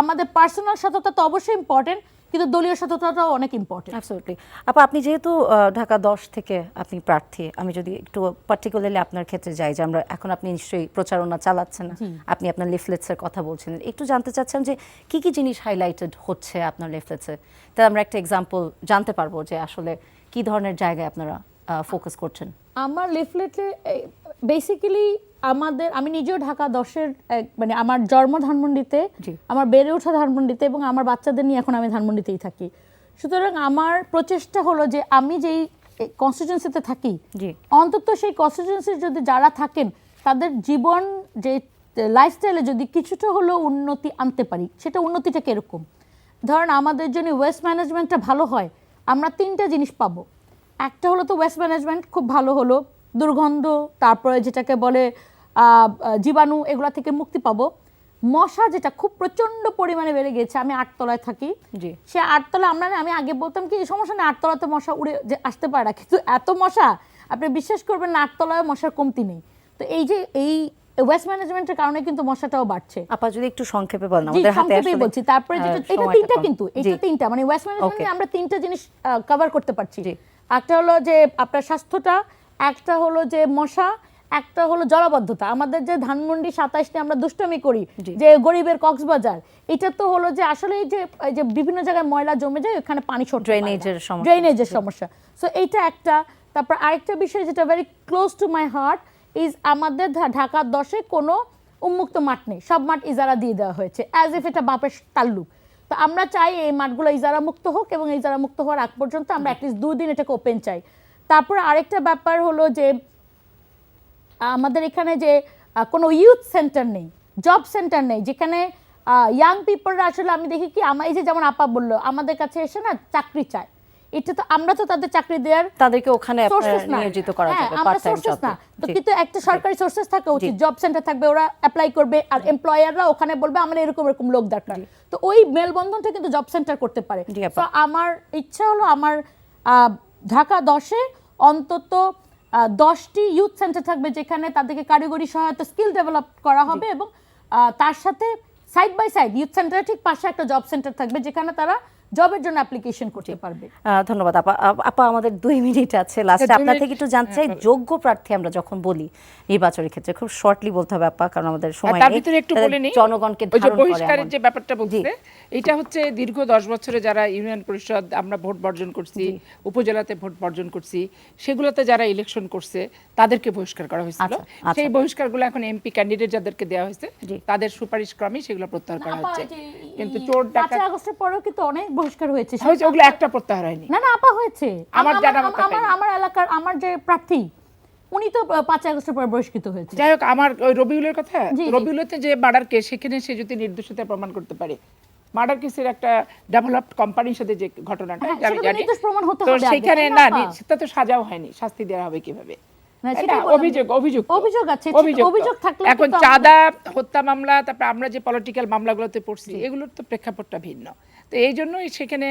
আমাদের পার্সোনাল সততা তো অবশ্যই ইম্পর্টেন্ট, কিন্তু দলীয় সততাটাও অনেক ইম্পর্টেন্ট। অ্যাবসলিউটলি আপা, আপনি যেহেতু ঢাকা 10 থেকে আপনি প্রার্থী, আমি যদি একটু পার্টিকুলারলি আপনার ক্ষেত্রে যাই, যে আমরা এখন আপনি নিশ্চয়ই প্রচারণা চালাচ্ছেন, আপনি আপনার লিফলেটসের কথা বলছেন, একটু জানতে চাচ্ছেন যে কি কি জিনিস হাইলাইটেড হচ্ছে আপনার লিফলেটসে, তাহলে আমরা একটা এক্সাম্পল জানতে পারবো যে আসলে কি ধরনের জায়গায় আপনারা ফোকাস করছেন। আমার লিফলেটে বেসিক্যালি আমি নিজেও ঢাকা 10-এর মানে আমার জন্ম ধানমন্ডিতে, আমার বেড়ে ওঠা ধানমন্ডিতে, এবং আমার বাচ্চাদের নিয়ে এখন আমি ধানমন্ডিতেই থাকি। সুতরাং আমার প্রচেষ্টা হলো যে আমি যেই কনস্টিটিউয়েন্সিতে থাকি, অন্তত সেই কনস্টিটিউয়েন্সির যদি যারা থাকেন তাদের জীবন যে লাইফস্টাইলে যদি কিছুটা হলেও উন্নতি আনতে পারি, সেটা উন্নতিটা কীরকম? ধরেন আমাদের জন্য ওয়েস্ট ম্যানেজমেন্টটা ভালো হয়, আমরা 3টা জিনিস পাবো। একটা হলো তো ওয়েস্ট ম্যানেজমেন্ট খুব ভালো হলো, দুর্গন্ধ, তারপরে যেটাকে বলে জীবাণু, এগুলা থেকে মুক্তি পাবো। মশা যেটা খুব প্রচন্ড পরিমাণে বেড়ে গেছে, আমি 8 তলায় থাকি, সে 8 তলা আমি আগে বলতাম কি এই সমস্যা না, 8 তলাতে মশা উড়ে যে আসতে পারে না, কিন্তু এত মশা আপনি বিশ্বাস করবেন না, 8 তলায় মশার কমতি নেই। তো এই যে এই ওয়েস্ট ম্যানেজমেন্টের কারণে কিন্তু মশাটাও বাড়ছে। আপা যদি একটু সংক্ষেপে বলেন, আমাদের হাতে আসলে বলছি। তারপরে যেটা এটা 3টা, কিন্তু এটা 3টা, মানে ওয়েস্ট ম্যানেজমেন্টে আমরা 3টা জিনিস কভার করতে পারছি। একটা হলো যে আপনার স্বাস্থ্যটা, একটা হলো যে মশা, একটা হলো জলাবদ্ধতা। আমাদের যে ধানমন্ডি 27 আমরা দুষ্টমি করি যে গরিবের কক্সবাজার, এটা তো হলো যে আসলে এই যে বিভিন্ন জায়গায় ময়লা জমে যায়, ওখানে পানি ছোট, ড্রেনেজের সমস্যা। সো এইটা একটা। তারপর আরেকটা বিষয় যেটা very close to my heart is আমাদের ঢাকা 10-এ কোনো উন্মুক্ত মাঠ নেই, সব মাঠ ইজারা দিয়ে দেওয়া হয়েছে, অ্যাজ ইফ এটা বাপের তাল্লুক। তো আমরা চাই এই মাঠগুলো ইজারা মুক্ত হোক, এবং ইজারা মুক্ত হওয়ার আগ পর্যন্ত আমরা অ্যাটলিস্ট 2 দিন এটাকে ওপেন চাই। তারপর আরেকটা ব্যাপার হলো যে আমাদের এখানে যে কোনো ইউথ সেন্টার নেই, জব সেন্টার নেই, যেখানে ইয়াং পিপলরা আসলে আমি দেখি কি আমার এই যে যেমন আপা বললো আমাদের কাছে এসে না চাকরি চায়, এটা তো আমরা তো তাদের চাকরি দেওয়ার তাদেরকে ওখানে নিয়োজিত করা যাবে পার্ট টাইম জবে, তো কিন্তু একটা সরকারি সোর্সেস থাকা উচিত, জব সেন্টার থাকবে, ওরা অ্যাপ্লাই করবে, আর এমপ্লয়াররা ওখানে বলবে আমরা এরকম এরকম লোক দরকার, তো ওই মেলবন্ধনটা কিন্তু জব সেন্টার করতে পারে। তো আমার ইচ্ছা হলো আমার ঢাকা 10-এ অন্তত 10টি ইউথ সেন্টার থাকবে, যেখানে তাদেরকে কারিগরি সহায়তা স্কিল ডেভেলপ করা হবে, এবং তার সাথে সাইড বাই সাইড ইউথ সেন্টারের ঠিক পাশে একটা জব সেন্টার থাকবে, যেখানে তারা জবের জন্য অ্যাপ্লিকেশন করতে পারবে। ধন্যবাদ আপা। আপা আমাদের 2 মিনিট আছে, লাস্টে আপনার থেকে একটু জানতে চাই, যোগ্য প্রার্থী আমরা যখন বলি নির্বাচনের ক্ষেত্রে খুব শর্টলি বলতে হবে আপা, কারণ আমাদের সময় নেই, তার ভিতরে একটু বলে নেই জনগণকে ওই যে বহিষ্কারের যে ব্যাপারটা বলছে, এটা হচ্ছে দীর্ঘ 10 বছরে যারা ইউনিয়ন পরিষদ আমরা ভোট বর্জন করছি, উপজেলাতে ভোট বর্জন করছি, সেগুলোতে যারা ইলেকশন করছে তাদেরকে বহিষ্কার করা হয়েছিল। সেই বহিষ্কারগুলো এখন এমপি ক্যান্ডিডেট যাদেরকে দেওয়া হয়েছে তাদের সুপারিশ ক্রমে সেগুলো প্রত্যাহার করা হচ্ছে। কিন্তু চোর ডাকাত 5 আগস্টের পরেও কিন্তু অনেক বহিষ্কার হয়েছে, ওগুলো একটা প্রত্যাহার হয়নি। না আপা হয়েছে, আমার এলাকার আমার যে প্রার্থী উনি তো 5 আগস্টের পর বহিষ্কৃত হয়েছে। যাই হোক, আমার ওই রবিউলের কথা, রবিউলতে যে মার্ডার কেস, সেখানে সে যদি নির্দোষিতা প্রমাণ করতে পারে, মার্ডার কেসের একটা ডেভেলপড কোম্পানির সাথে যে ঘটনাটা আমি জানি, তো সেখানে না সেটা তো সাজাও হয়নি, শাস্তি দেওয়া হবে কিভাবে? অভিযোগ থাকলে এখন চাঁদা, হত্যা মামলা, তারপর আমরা যে পলিটিক্যাল মামলাগুলোতে পড়ছি, এগুলোর তো প্রেক্ষাপটটা ভিন্ন। তো এই জন্যই সেখানে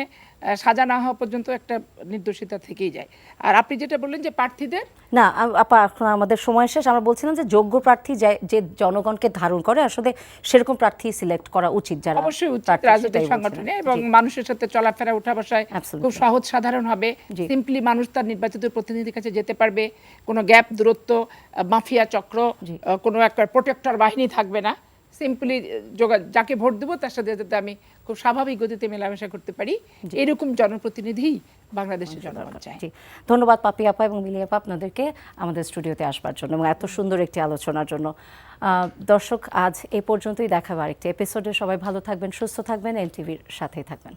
সাজা না হওয়া পর্যন্ত একটা নির্দোষিতা থেকেই যায়। আর আপনি যেটা বললেন যে প্রার্থীদের, না আপা এখন আমাদের সময় শেষ, আমরা বলছিলাম যে যোগ্য প্রার্থী যে জনগণকে ধারণ করে, আসলে সেরকম প্রার্থী সিলেক্ট করা উচিত, যারা অবশ্যই উচিত রাজনৈতিক সংগঠনে, এবং মানুষের সাথে চলাফেরা উঠা বসায় খুব সহজ সাধারণ হবে, সিম্পলি মানুষ তার নির্বাচিত প্রতিনিধির কাছে যেতে পারবে, কোনো গ্যাপ, দূরত্ব, মাফিয়া চক্র, কোনো একটা প্রোটেক্টর বাহিনী থাকবে না, সিম্পলি যাকে ভোট দেবো তার সাথে যাতে আমি খুব স্বাভাবিক গতিতে মেলামেশা করতে পারি, এরকম জনপ্রতিনিধি বাংলাদেশের জনগণ চায়। ধন্যবাদ পাপি আপা এবং মিলি আপা আপনাদেরকে আমাদের স্টুডিওতে আসবার জন্য এবং এত সুন্দর একটি আলোচনার জন্য। দর্শক, আজ এই পর্যন্তই, দেখাবো আরেকটি এপিসোডে। সবাই ভালো থাকবেন, সুস্থ থাকবেন, এনটিভির সাথেই থাকবেন।